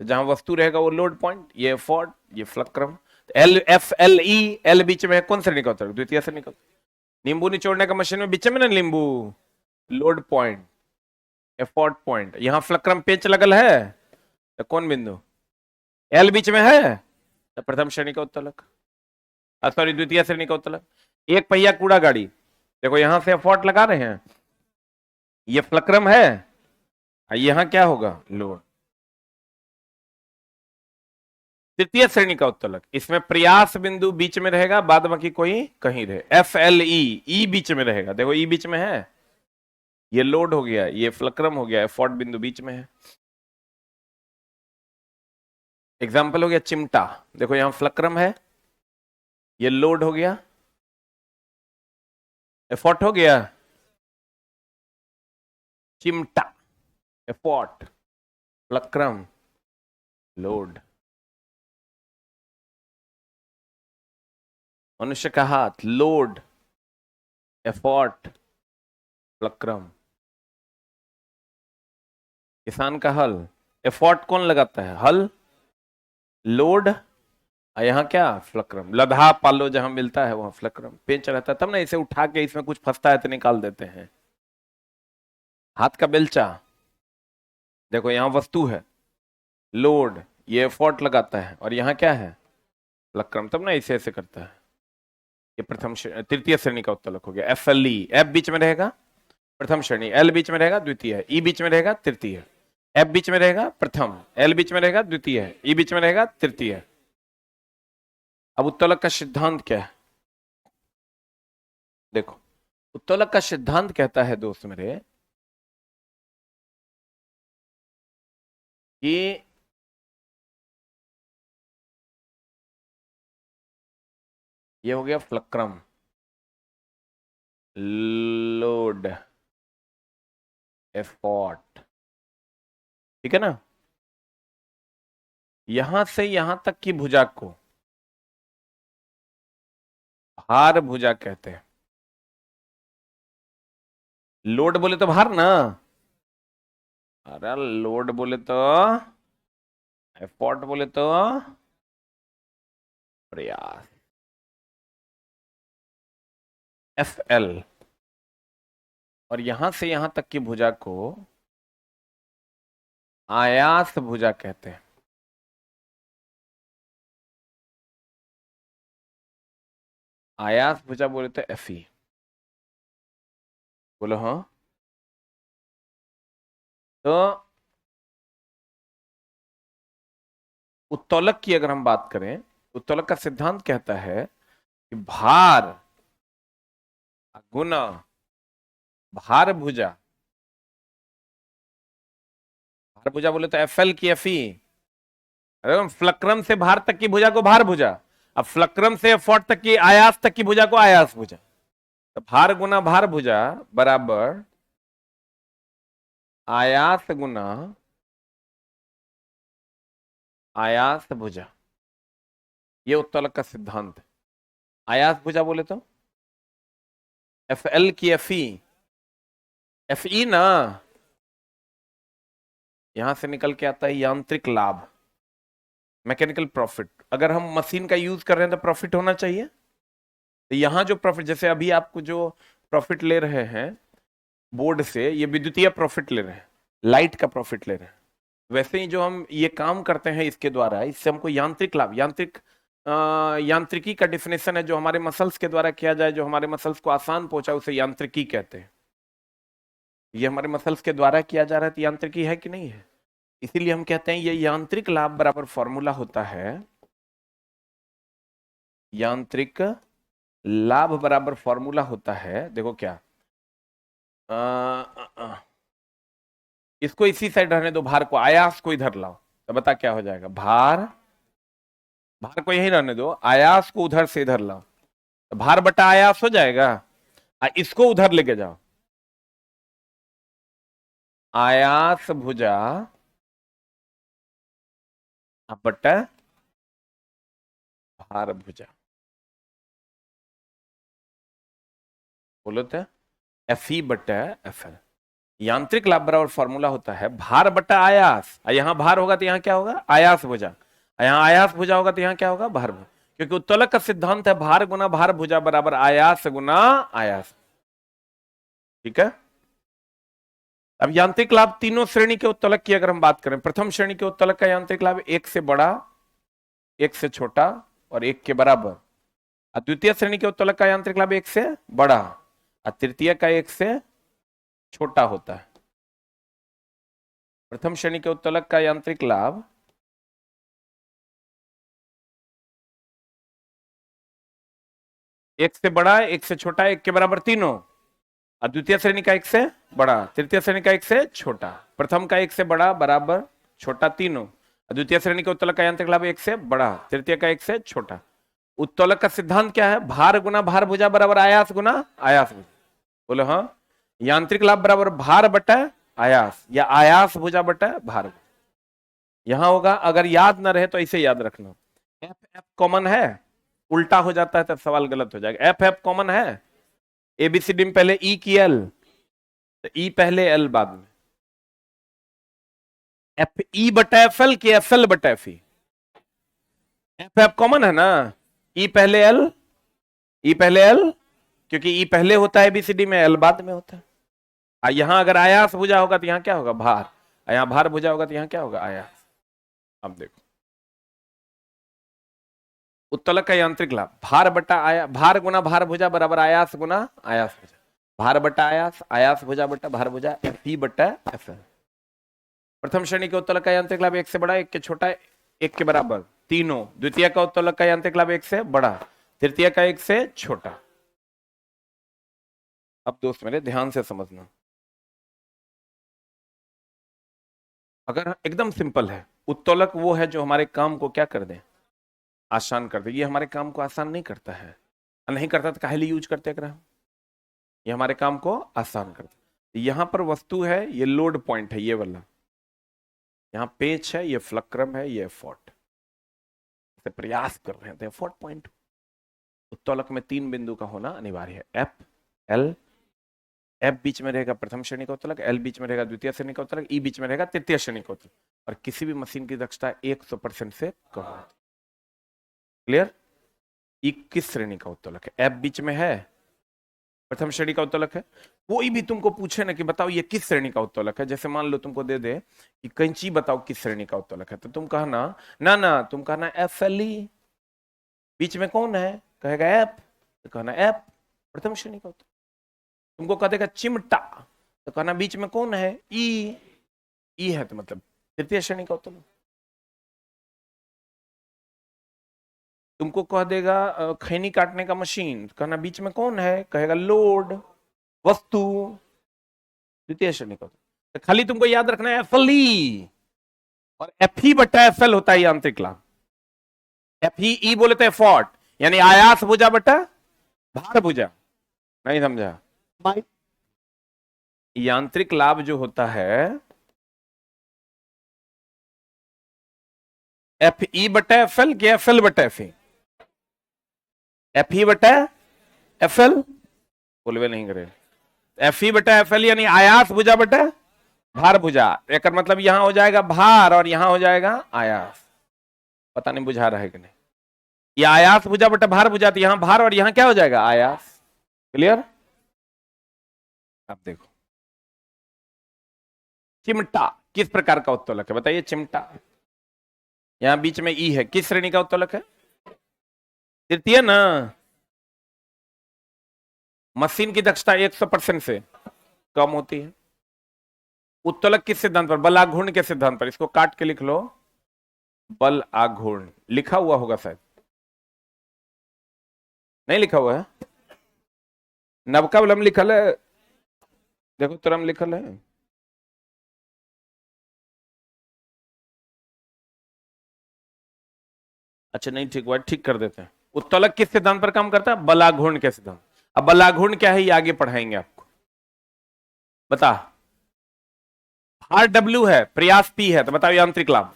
तो जहां वस्तु रहेगा वो लोड पॉइंट, ये एफोर्ट, ये fulcrum. L F L E, L बीच में है, कौन श्रेणी का उत्तरक? द्वितीय श्रेणी का। नींबू निचोड़ने का मशीन में बीच में ना नींबू, लोड पॉइंट, एफोर्ट पॉइंट। यहां फ्लक्रम पेच लगल है तो कौन बिंदु? एल बीच में है तो प्रथम श्रेणी का उत्तोलक, सॉरी द्वितीय श्रेणी का उत्तोलक। एक पहिया कूड़ा गाड़ी, देखो यहां से एफोर्ट लगा रहे हैं, ये फ्लक्रम है, यहां क्या होगा? लोड। तृतीय श्रेणी का उत्तोलक, इसमें प्रयास बिंदु बीच में रहेगा, बाद बाकी कोई कहीं रहे। एफ एल ई, ई बीच में रहेगा, देखो ई बीच में है, ये लोड हो गया, ये फ्लक्रम हो गया, एफोर्ट बिंदु बीच में है। एग्जाम्पल हो गया चिमटा, देखो यहां फ्लक्रम है, ये लोड हो गया, एफोर्ट हो गया, चिमटा, एफोर्ट, फ्लक्रम, लोड। मनुष्य का हाथ, लोड, एफोर्ट, फ्लक्रम। किसान का हल, एफोर्ट कौन लगाता है? हल, लोड, यहां क्या? फ्लक्रम। लधा पालो जहां मिलता है वहां फ्लक्रम पेंच रहता है, तब ना इसे उठा के इसमें कुछ फंसता है तो निकाल देते हैं। हाथ का बेलचा, देखो यहां वस्तु है, लोड, ये एफोर्ट लगाता है, और यहां क्या है? फ्लक्रम, तब ना इसे ऐसे करता है। ये तृतीय श्रेणी का उत्तोलक हो गया। एफ एल ई, एफ बीच में रहेगा प्रथम श्रेणी, एल बीच में रहेगा द्वितीय, ई बीच में रहेगा तृतीय। एफ बीच में रहेगा प्रथम, एल बीच में रहेगा द्वितीय, ई बीच में रहेगा तृतीय। अब उत्तोलक का सिद्धांत क्या है? देखो उत्तोलक का सिद्धांत कहता है दोस्त मेरे कि ये हो गया फ्लक्रम, लोड, एफोर्ट, ठीक है ना। यहां से यहां तक की भुजा को भार भुजा कहते हैं। लोड बोले तो भार ना, अरे लोड बोले तो, एफोर्ट बोले तो प्रयास, एफ एल। और यहां से यहां तक की भुजा को आयास भुजा कहते हैं। आयास भुजा बोले तो एफ ई, बोलो हाँ। तो उत्तोलक की अगर हम बात करें, उत्तोलक का सिद्धांत कहता है कि भार गुना भार भुजा, भार भुजा बोले तो एफ एल की एफ ई। अरे फ्लक्रम से भार तक की भुजा को भार भुजा, अब फ्लक्रम से एफोर्ट तक की, आयास तक की भुजा को आयास भुजा। तो भार गुना भार भुजा बराबर आयास गुना आयास भुजा, ये उत्तोलक का सिद्धांत है। आयास भुजा बोले तो एफ एल की एफ ई, एफ ई ना, यहां से निकल के आता है यांत्रिक लाभ, मैकेनिकल प्रॉफिट। अगर हम मशीन का यूज कर रहे हैं तो प्रॉफिट होना चाहिए। तो यहां जो प्रॉफिट, जैसे अभी आपको जो प्रॉफिट ले रहे हैं बोर्ड से, ये विद्युतीय प्रॉफिट ले रहे हैं, लाइट का प्रॉफिट ले रहे हैं। वैसे ही जो हम ये काम करते हैं इसके द्वारा, इससे हमको यांत्रिक लाभ, यांत्रिकी का डिफिनेशन है, जो हमारे मसल्स के द्वारा किया जाए, जो हमारे मसल्स को आसान पहुंचा, उसे यांत्रिकी कहते हैं। ये हमारे मसल्स के द्वारा किया जा रहा है तो यांत्रिकी है कि नहीं है? इसीलिए हम कहते हैं ये यांत्रिक लाभ बराबर फॉर्मूला होता है, यांत्रिक लाभ बराबर फॉर्मूला होता है, देखो क्या, इसको इसी साइड रहने दो, भार को, आयास को इधर लाओ, तो बता क्या हो जाएगा? भार, भार को यही रहने दो, आयास को उधर से इधर लाओ, तो भार बटा आयास हो जाएगा। इसको उधर लेके जाओ, आयास भुजा बटा भार भुजा, बोलो तो एफ ई बटा एफ एल। यांत्रिक लाभ बराबर फॉर्मूला होता है भार बटा आयास। यहां भार होगा तो यहां क्या होगा, आयास भुजा। यहां आयास भुजा होगा तो यहां क्या होगा, भार भुजा। क्योंकि उत्तोलक का सिद्धांत है भार गुना भार भुजा बराबर आयास गुना आयास। ठीक है। अब यांत्रिक लाभ तीनों श्रेणी के उत्तोलक की अगर हम बात करें, प्रथम श्रेणी के उत्तोलक का यांत्रिक लाभ एक से बड़ा, एक से छोटा और एक के बराबर। और द्वितीय श्रेणी के उत्तोलक का यांत्रिक लाभ एक से बड़ा और तृतीय का एक से छोटा होता है। प्रथम श्रेणी के उत्तोलक का यांत्रिक लाभ एक से बड़ा, एक से छोटा, एक के बराबर तीनों। और द्वितीय श्रेणी का एक से बड़ा, तृतीय श्रेणी का एक से छोटा, प्रथम का एक से बड़ा बराबर छोटा तीनों। द्वितीय श्रेणी के उत्तोलक का यांत्रिक लाभ एक से बड़ा, तृतीय का एक से छोटा। उत्तोलक का सिद्धांत क्या है, भार गुना भार भुजा बराबर आयास गुना आयास भुजा। बोलो हाँ, यांत्रिक लाभ बराबर भार बटा आयास या आयास भुजा बटा भार। यहां होगा, अगर याद ना रहे तो इसे याद रखना। एफ एफ कॉमन है, उल्टा हो जाता है तो सवाल गलत हो जाएगा। एफ एफ कॉमन है, एबीसीडी में पहले ई की एल, तो ई पहले एल बाद में। एफ ई बटा एफ एल की एफ एल बटा F E. F F common है ना, ई पहले एल, ई पहले एल, क्योंकि ई पहले होता है एबीसीडी में, एल बाद में होता है। यहां अगर आयास भुजा होगा तो यहां क्या होगा, भार। यहां भार भुजा होगा तो यहां क्या होगा, आयास। अब देखो उत्तोलक का यांत्रिक लाभ भार बटा आया, भार गुना भार भुजा बराबर आयास गुना आयास भुजा। भार बटा आयास, आयास भुजा बटा भार भुजा, एफ ई बटा एफ एल। प्रथम श्रेणी के उत्तोलक का यांत्रिक लाभ एक से बड़ा, एक के छोटा, एक के बराबर तीनों। द्वितीय का उत्तोलक का यांत्रिक लाभ एक से बड़ा, तृतीय का एक से छोटा। अब दोस्त मेरे ध्यान से समझना, अगर एकदम सिंपल है, उत्तोलक वो है जो हमारे काम को क्या कर दे, आसान कर दे। ये हमारे काम को आसान नहीं करता है, नहीं करता तो काहे लिए यूज करते हैं, ये हमारे काम को आसान करता। यहां पर वस्तु है, ये लोड पॉइंट है, ये वाला यहाँ पेच है, ये फ्लक्रम है, ये फोर्ट से प्रयास कर रहे हैं, फोर्ट पॉइंट। उत्तोलक में तीन बिंदु का होना अनिवार्य है, एफ एल। एफ बीच में रहेगा प्रथम श्रेणी का उत्तोलक, एल बीच में रहेगा द्वितीय श्रेणी का उत्तोलक, ई बीच में रहेगा तृतीय श्रेणी का उत्तोलक। और किसी भी मशीन की दक्षता 100% से कम होती है। क्लियर। ई किस श्रेणी का उत्तोलक है, एफ बीच में है, प्रथम श्रेणी का उत्तोलक है। कोई भी तुमको पूछे ना कि बताओ ये किस श्रेणी का उत्तोलक है, जैसे मान लो तुमको दे दे कि कैंची बताओ किस श्रेणी का उत्तोलक है, तो तुम कहना ना तुम कहना एफ एल ई। बीच में कौन है, कहेगा एफ, तो कहना एफ प्रथम श्रेणी का उत्तोलक। तुमको कह देगा चिमटा, तो कहना बीच में कौन है, ई है, तो मतलब तृतीय श्रेणी का उत्तोलक। तुमको कह देगा खैनी काटने का मशीन, कहना बीच में कौन है, कहेगा लोड वस्तु द्वितीय श्रेणी का। तो खाली तुमको याद रखना है एफ ई, और एफ ई बटा एफ एल होता है यांत्रिक लाभ। एफ ई बोले तो एफर्ट, यानी आयास भुजा बटा भार भुजा। नहीं समझा, यांत्रिक लाभ जो होता है एफ ई बटा एफ एल के एफ एल बटा एफ ई, एफ ई बटा एफ एल, बोलवे नहीं करे, एफ ई बटा एफ एल यानी आयास भुजा बटा भार भुजा। एक मतलब यहां हो जाएगा भार और यहां हो जाएगा आयास। पता नहीं बुझा रहा है कि नहीं, ये आयास भुजा बटा भार भुजा, तो यहां भार और यहां क्या हो जाएगा, आयास। क्लियर। अब देखो चिमटा किस प्रकार का उत्तोलक है, बताइए। चिमटा यहां बीच में ई है, किस श्रेणी का उत्तोलक है, तृतीय ना। मशीन की दक्षता 100% से कम होती है। उत्तोलक किस सिद्धांत पर, बल आघूर्ण के सिद्धांत पर। इसको काट के लिख लो, बल आघूर्ण लिखा हुआ होगा शायद, नहीं लिखा हुआ है, नवका बलम लिखल है, देखो तुरम लिखल है। अच्छा नहीं ठीक हुआ, ठीक कर देते हैं। उत्तोलक किस सिद्धांत पर काम करता है, बलाघूर्ण के सिद्धांत। अब बलाघूर्ण क्या है ये आगे पढ़ाएंगे आपको। बता, भार W है, प्रयास P है, तो बताओ यांत्रिक लाभ।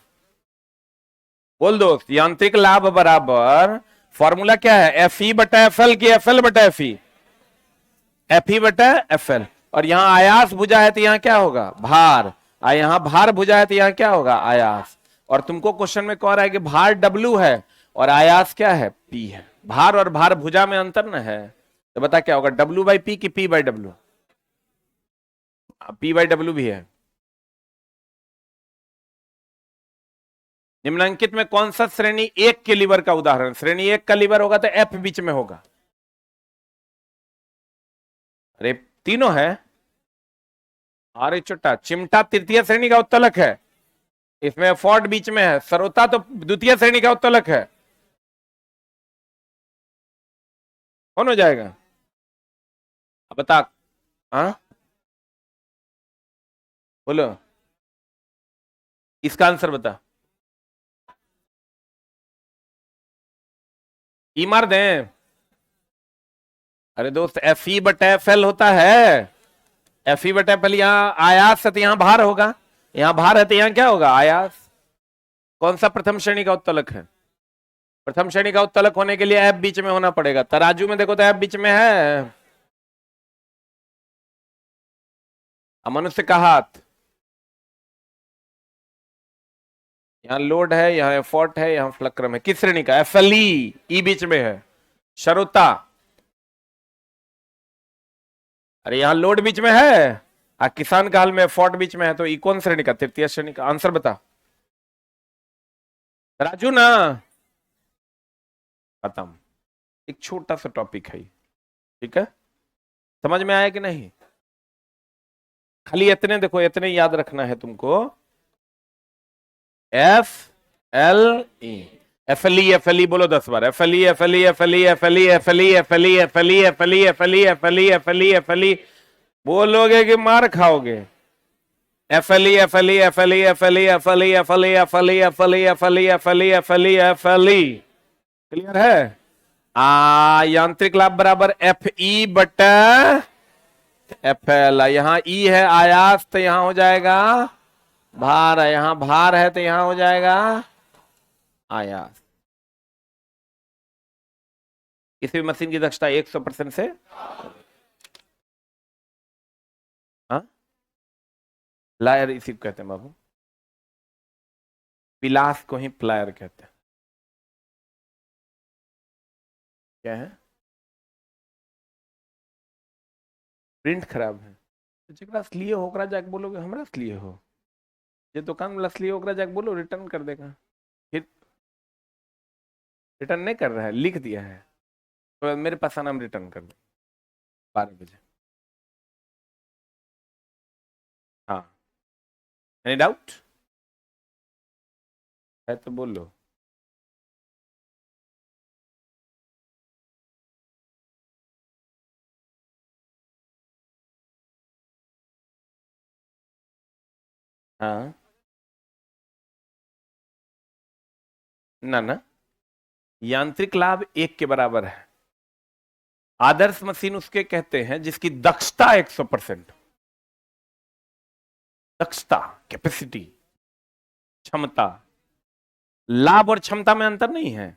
बोल दोस्त, यांत्रिक लाभ बराबर फॉर्मूला क्या है, एफ ई बटा एफ एल की एफ एल बटा एफ ई, एफ ई बटा एफ एल। और यहाँ आयास भुजा है तो यहाँ क्या होगा, भार। यहाँ भार भुजा है तो यहाँ क्या होगा, आयास। और तुमको क्वेश्चन में कह रहा है कि भार डब्ल्यू है और आयास क्या है, पी है। भार और भार भुजा में अंतर न है, तो बता क्या होगा, डब्ल्यू बाई पी की P by W. P by W भी है। निम्नलिखित में कौन सा श्रेणी एक के लीवर का उदाहरण, श्रेणी एक का लीवर होगा तो एफ बीच में होगा। अरे तीनों है। अरे छोटा चिमटा तृतीय श्रेणी का उत्तलक है, इसमें फोर्ट बीच में है। सरोता तो द्वितीय श्रेणी का उत्तलक है। कौन हो जाएगा, अब बता। हाँ बोलो, इसका आंसर बता। ई मार दें। अरे दोस्त एफ ई बटा एफ एल होता है। एफ ई बटा एफ एल, यहाँ आयास है तो यहाँ भार होगा, यहाँ भार है तो यहाँ क्या होगा, आयास। कौन सा प्रथम श्रेणी का उत्तलक है, प्रथम श्रेणी का उत्तलक होने के लिए एफ बीच में होना पड़ेगा। तराजू में देखो तो एफ बीच में है। मनुष्य का हाथ, यहाँ लोड है, यहाँ एफर्ट है, यहाँ फ्लक्रम है। किस श्रेणी का, एफ एल ई बीच में है। शरोता, अरे यहाँ लोड बीच में है, किसान काल में एफर्ट बीच में है, तो ई कौन श्रेणी का, तृतीय श्रेणी का। आंसर बता राजू ना। खत्म। एक छोटा सा टॉपिक है, ठीक है, समझ में आया कि नहीं। खाली इतने देखो, इतने याद रखना है तुमको। F L E, F L E, F L E बोलो 10 बार। F L E, F L E, F L E, F L E, F L E, F L E, F L E, F L E, F L E, F L E, F L E, F L E. बोलोगे कि मार खाओगे। F L E, F L E, F L E, F L E, F L E, F L E, F L E, F L E, F L E, F L E, F L E, F L E. Clear है। यांत्रिक लाभ बराबर F E बटा F L. यहाँ ई है आयास, तो यहाँ हो जाएगा भार है, यहाँ भार है तो यहाँ हो जाएगा आयास। किसी भी मशीन की दक्षता 100% से, हाँ प्लायर इसी को कहते हैं बाबू, पिलास को ही प्लायर कहते हैं। क्या है, प्रिंट खराब है तो जरा लिए होकरा जाके बोलोगे हमरा लिए हो, ये दुकान में लसली होकरा जाके बोलो रिटर्न कर देगा। फिर रिटर्न नहीं कर रहा है, लिख दिया है तो मेरे पास आना, हम रिटर्न कर दे 12 बजे। हाँ, एनी डाउट है तो बोलो। हाँ ना ना, यांत्रिक लाभ 1 के बराबर है। आदर्श मशीन उसके कहते हैं जिसकी दक्षता 100%। दक्षता, कैपेसिटी, क्षमता। लाभ और क्षमता में अंतर नहीं है।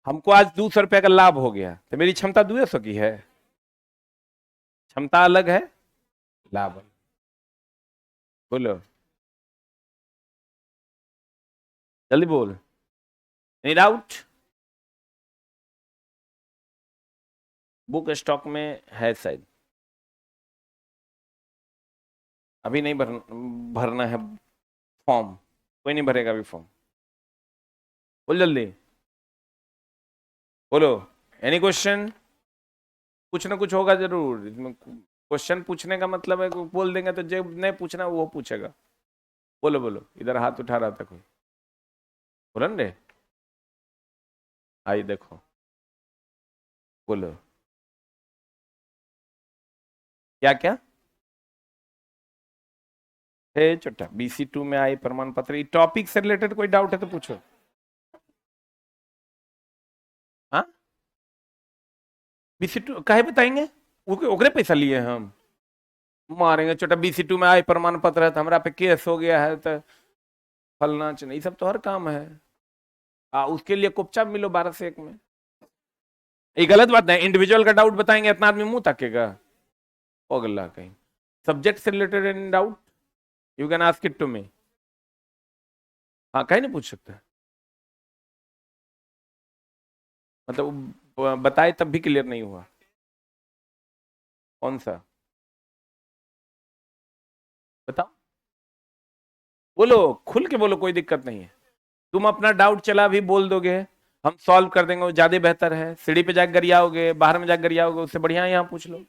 हमको आज 200 रुपए का लाभ हो गया तो मेरी क्षमता 200 की है, क्षमता अलग है, लाभ अलग। बोलो जल्दी बोल, एनी डाउट। बुक स्टॉक में है शायद, अभी नहीं भरना है फॉर्म, कोई नहीं भरेगा अभी फॉर्म। बोल जल्दी बोलो, एनी क्वेश्चन। कुछ ना कुछ होगा जरूर इसमें। क्वेश्चन पूछने का मतलब है बोल देंगे तो जो नहीं पूछना वो पूछेगा। बोलो बोलो, इधर हाथ उठा रहा था कोई, बोलन रे, आई देखो, बोलो क्या क्या है। छोटा BC2 में आई प्रमाण पत्र, टॉपिक से रिलेटेड कोई डाउट है तो पूछो। हाँ BC2 काहे बताएंगे, ओकरे पैसा लिए हम मारेंगे। छोटा BC2 में आई प्रमाण पत्र है तो हमारा पे केस हो गया है तो फलना चाहिए, सब तो हर काम है। उसके लिए कुपचा मिलो 12 से 1 में, ये गलत बात नहीं। इंडिविजुअल का डाउट बताएंगे इतना आदमी मुंह ताकेगा। अगला कहीं सब्जेक्ट से related any doubt you can ask it to me. हाँ कहीं नहीं पूछ सकते, मतलब बताए तब भी क्लियर नहीं हुआ। कौन सा बताओ, बोलो खुल के बोलो, कोई दिक्कत नहीं है। तुम अपना डाउट चला भी बोल दोगे, हम सॉल्व कर देंगे, वो ज्यादा बेहतर है। सीढ़ी पे जाकर गरियाओगे, बाहर में जाकर गरियाओगे, उससे बढ़िया यहाँ पूछ लो,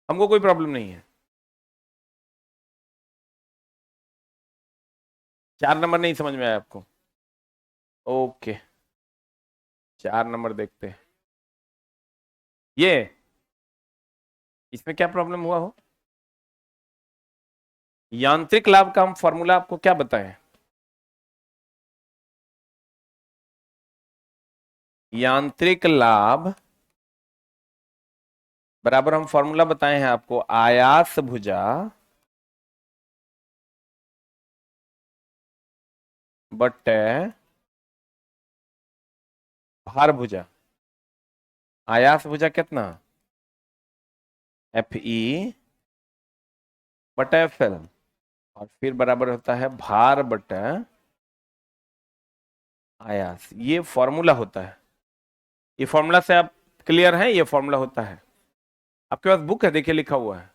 हमको कोई प्रॉब्लम नहीं है। 4 नंबर नहीं समझ में आया आपको? ओके 4 नंबर देखते हैं। ये इसमें क्या प्रॉब्लम हुआ हो? यांत्रिक लाभ का हम फॉर्मूला आपको क्या बताएं? यांत्रिक लाभ बराबर हम फॉर्मूला बताए हैं आपको, आयास भुजा बटे भार भुजा। आयास भुजा कितना? एफ ई बटा एफ एल, और फिर बराबर होता है भार बटा आयास। ये फॉर्मूला होता है। ये फॉर्मूला से आप क्लियर हैं? ये फॉर्मूला होता है, आपके पास बुक है, देखिए लिखा हुआ है।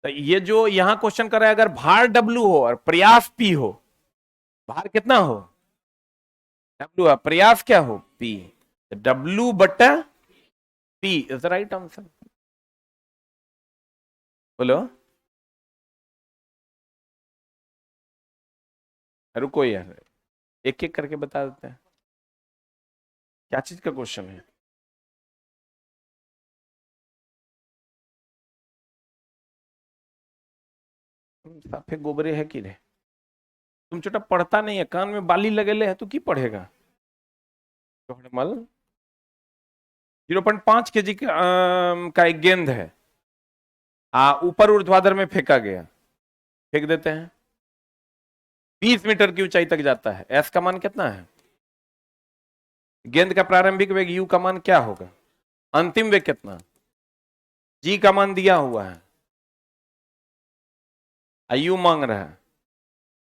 तो ये जो यहां क्वेश्चन कर रहा है, अगर भार डब्ल्यू हो और प्रयास पी हो, भार कितना हो डब्ल्यू, प्रयास क्या हो पी, डब्ल्यू बटा P is the right answer. बोलो, रुको यार, एक एक करके बता देते हैं क्या चीज का क्वेश्चन है। साफे गोबरे है कि रे, तुम छोटा पढ़ता नहीं है, कान में बाली लगेले है तो की पढ़ेगा। मल 0.5 kg का एक गेंद है, ऊपर ऊर्ध्वाधर में फेंका गया, फेंक देते हैं, 20 मीटर की ऊंचाई तक जाता है। एस का मान कितना है? गेंद का प्रारंभिक वेग यू का मान क्या होगा? अंतिम वेग कितना? जी का मान दिया हुआ है, आयु मांग रहा है,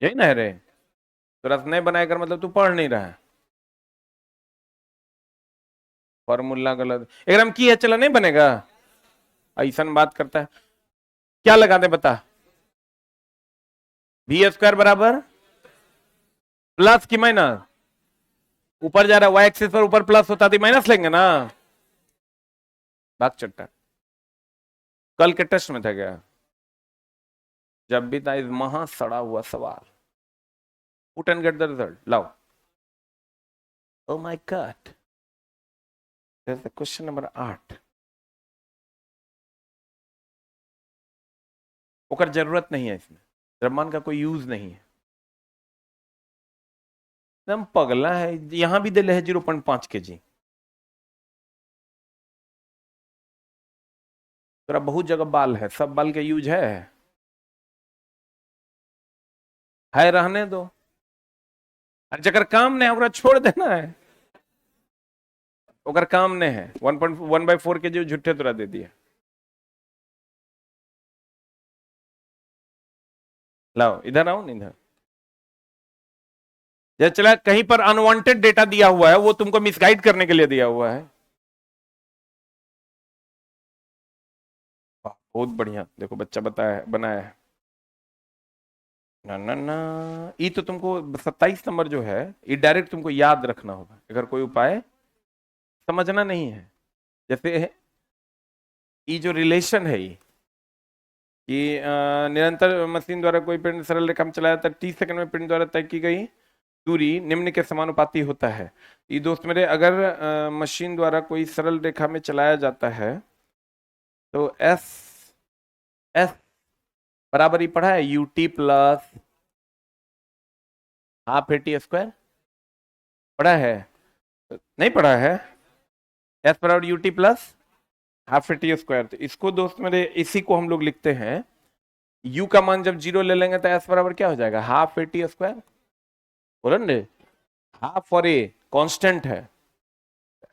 यही ना है रे? तो रस नहीं बनाया कर मतलब तू पढ़ नहीं रहा है, फॉर्मूला गलत एकदम की है, चला नहीं बनेगा, ऐसा बात करता है। क्या लगा दे बता, वी स्क्वायर बराबर प्लस की माइनस, ऊपर जा रहा है वाई एक्सिस पर, ऊपर प्लस होता थी माइनस लेंगे ना, बाग चट्टा कल के टेस्ट में था क्या? जब भी था इस महा सड़ा हुआ सवाल, put and get the result लाओ। Oh my god, question number 8। ओकर जरूरत नहीं है, इसमें द्रव्यमान का कोई यूज नहीं है, एकदम पगला है। यहां भी दिले है 0.5 kg, तेरा बहुत जगह बाल है, सब बाल के यूज है रहने दो, और जगह काम नहीं है छोड़ देना है, ओकर काम नहीं है। 1.1/4 kg झूठे तोरा दे दिया, लाओ इधर आओ, इधर जैसे चला कहीं पर अनवांटेड डेटा दिया हुआ है, वो तुमको मिसगाइड करने के लिए दिया हुआ है। बहुत बढ़िया, देखो बच्चा बताया बनाया है ना ना ना। ये तो तुमको 27 नंबर जो है, ये डायरेक्ट तुमको याद रखना होगा, अगर कोई उपाय समझना नहीं है। जैसे ये जो रिलेशन है, ये कि निरंतर मशीन द्वारा कोई पिंड सरल रेखा में चलाया जाता है, 30 सेकंड में पिंड द्वारा तय की गई दूरी निम्न के समानुपाती होता है। ये दोस्त मेरे, अगर मशीन द्वारा कोई सरल रेखा में चलाया जाता है तो एस एस बराबर ही पढ़ा है U T plus half A T square, पढ़ा है? नहीं पढ़ा है? एस बराबर U T plus half A T square. तो इसको दोस्त मेरे, इसी को हम लोग लिखते हैं, u का मान जब 0 ले लेंगे तो s बराबर क्या हो जाएगा? Half A T square. बोलो ने, हाफ और ए कांस्टेंट है,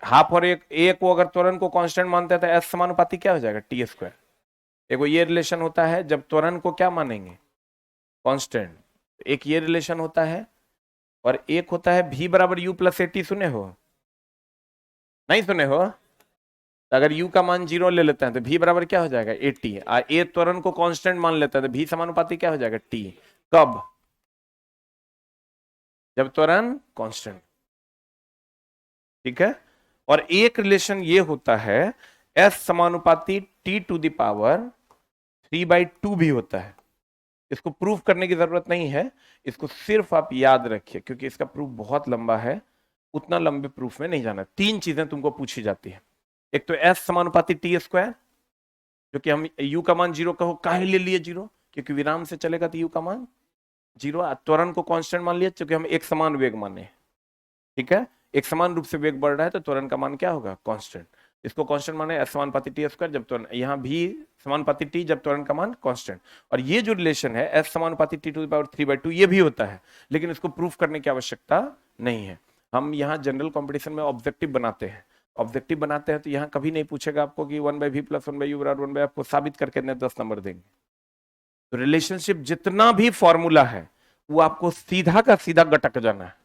हाफ और एक ए को अगर त्वरण को कांस्टेंट मानते हैं तो एस समानुपाती क्या हो जाएगा, टी स्क्वायर। देखो ये रिलेशन होता है जब त्वरण को क्या मानेंगे, कांस्टेंट, एक ये रिलेशन होता है, और एक होता है v बराबर u प्लस ए टी। सुने हो, नहीं सुने हो? तो अगर u का मान 0 ले लेते हैं तो v बराबर क्या हो जाएगा, ए टी। ए त्वरण को कांस्टेंट मान लेता है तो v समानुपाती क्या हो जाएगा, t। कब, जब त्वरण कांस्टेंट। ठीक है, और एक रिलेशन ये होता है s समानुपाती t टू द पावर 3/2 भी होता है। इसको प्रूफ करने की जरूरत नहीं है, इसको सिर्फ आप याद रखिए क्योंकि इसका प्रूफ बहुत लंबा है, उतना लंबे प्रूफ में नहीं जाना। तीन चीजें तुमको पूछी जाती है, एक तो s समानुपाती टी स्क्वायर, जो कि हम u का मान 0 कहो, काहे ले लिए 0, क्योंकि विराम से चलेगा तो u का मान 0। त्वरण को कांस्टेंट मान लिया क्योंकि हम एक समान वेग माने। ठीक है, एक समान रूप से वेग बढ़ रहा है तो त्वरण का मान क्या होगा, कांस्टेंट। इसको कांस्टेंट माने s समानुपाती टी स्क्वायर, जब त्वरण, यहाँ भी समानुपाती t जब त्वरण का मान कांस्टेंट। और ये जो रिलेशन है s समानुपाती t टू द पावर 3/2, ये भी होता है, लेकिन इसको प्रूफ करने की आवश्यकता नहीं है। हम यहाँ जनरल कॉम्पिटिशन में ऑब्जेक्टिव बनाते हैं, ऑब्जेक्टिव बनाते हैं तो यहाँ कभी नहीं पूछेगा आपको कि 1/v प्लस 1/u बराबर 1/, आपको साबित करके 10 नंबर देंगे। तो रिलेशनशिप जितना भी फॉर्मूला है वो आपको सीधा का सीधा गटक जाना है।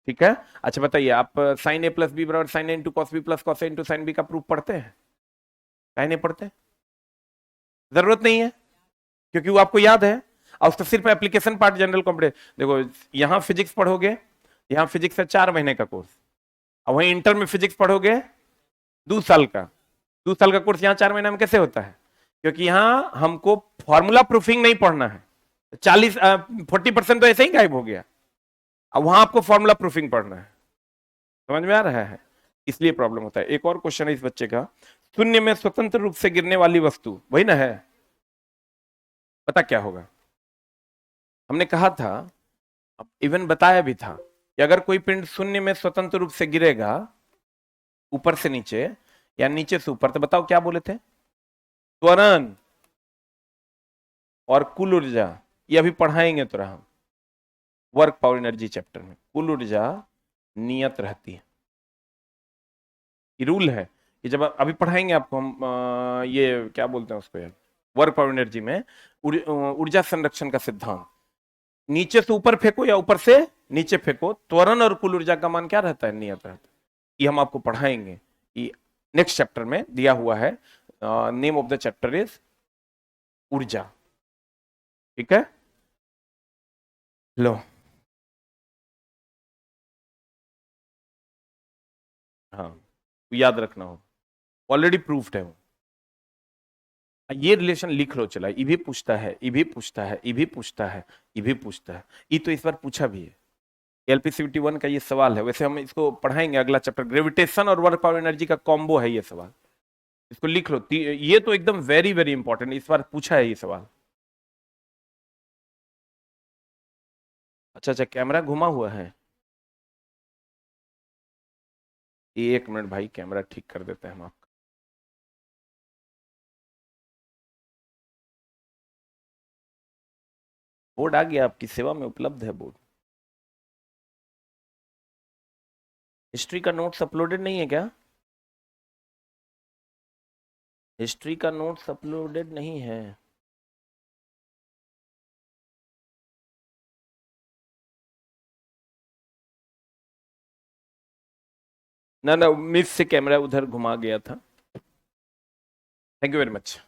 ठीक है, अच्छा बताइए, आप साइन ए प्लस बी बराबर sine A into cos B plus cos A into sine B का प्रूफ पढ़ते हैं? कहीं नहीं पढ़ते, जरूरत नहीं है, क्योंकि वो आपको याद है। और उसका सिर्फ एप्लीकेशन पार्ट जनरल कॉम्पिटिशन। देखो यहाँ फिजिक्स पढ़ोगे, यहाँ फिजिक्स है 4 महीने का कोर्स, और वहीं इंटर में फिजिक्स पढ़ोगे 2 साल का। 2 साल का कोर्स यहाँ 4 महीने में कैसे होता है, क्योंकि यहाँ हमको फॉर्मूला प्रूफिंग नहीं पढ़ना है। 40-40% तो ऐसे ही गायब हो गया, अब वहां आपको फॉर्मूला प्रूफिंग पढ़ना है। समझ में आ रहा है, इसलिए प्रॉब्लम होता है। एक और क्वेश्चन है इस बच्चे का, शून्य में स्वतंत्र रूप से गिरने वाली वस्तु, वही ना है, पता क्या होगा? हमने कहा था, इवन बताया भी था कि अगर कोई पिंड शून्य में स्वतंत्र रूप से गिरेगा, ऊपर से नीचे या नीचे से ऊपर, तो बताओ क्या बोले थे, त्वरण और कुल ऊर्जा, ये अभी पढ़ाएंगे तो हम वर्क पावर एनर्जी चैप्टर में। कुल ऊर्जा नियत रहती है, ये रूल है, कि जब अभी पढ़ाएंगे आपको हम ये क्या बोलते हैं उसको यार, वर्क पावर एनर्जी में ऊर्जा संरक्षण का सिद्धांत। नीचे से ऊपर फेंको या ऊपर से नीचे फेंको, त्वरण और कुल ऊर्जा का मान क्या रहता है, नियत रहता है। ये हम आपको पढ़ाएंगे, ये नेक्स्ट चैप्टर में दिया हुआ है। Name of the chapter is ऊर्जा। ठीक है, लो हाँ, याद रखना हो, ऑलरेडी प्रूफ्ड है वो। ये रिलेशन लिख लो, चला, ये भी पूछता है, ये भी पूछता है, ये भी पूछता है, ये भी पूछता है, ये तो इस बार पूछा भी है। एलपीसीवीटी 1 का ये सवाल है, वैसे हम इसको पढ़ाएंगे अगला चैप्टर, ग्रेविटेशन और वर्क पावर एनर्जी का कॉम्बो है ये सवाल, इसको लिख लो। ये तो एकदम वेरी वेरी इंपॉर्टेंट, इस बार पूछा है ये सवाल। अच्छा अच्छा, कैमरा घुमा हुआ है, 1 मिनट भाई, कैमरा ठीक कर देते हैं हम आपका। बोर्ड आ गया, आपकी सेवा में उपलब्ध है बोर्ड। हिस्ट्री का नोट्स अपलोडेड नहीं है क्या? हिस्ट्री का नोट्स अपलोडेड नहीं है? ना ना, मिस से कैमरा उधर घुमा गया था। Thank you very much.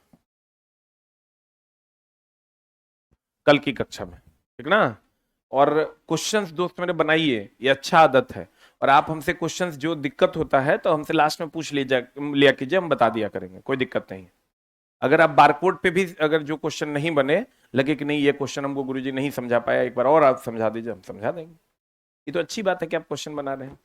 कल की कक्षा में, ठीक ना? और क्वेश्चंस दोस्त मेरे बनाइए, ये अच्छा आदत है। और आप हमसे क्वेश्चंस जो दिक्कत होता है तो हमसे लास्ट में पूछ लिया कीजिए, हम बता दिया करेंगे, कोई दिक्कत नहीं। अगर आप बारकोड पे भी अगर जो क्वेश्चन नहीं बने, लगे कि नहीं ये क्वेश्चन हमको गुरुजी नहीं समझा पाया, एक बार और आप समझा दीजिए, हम समझा देंगे। ये तो अच्छी बात है कि आप क्वेश्चन बना रहे हैं।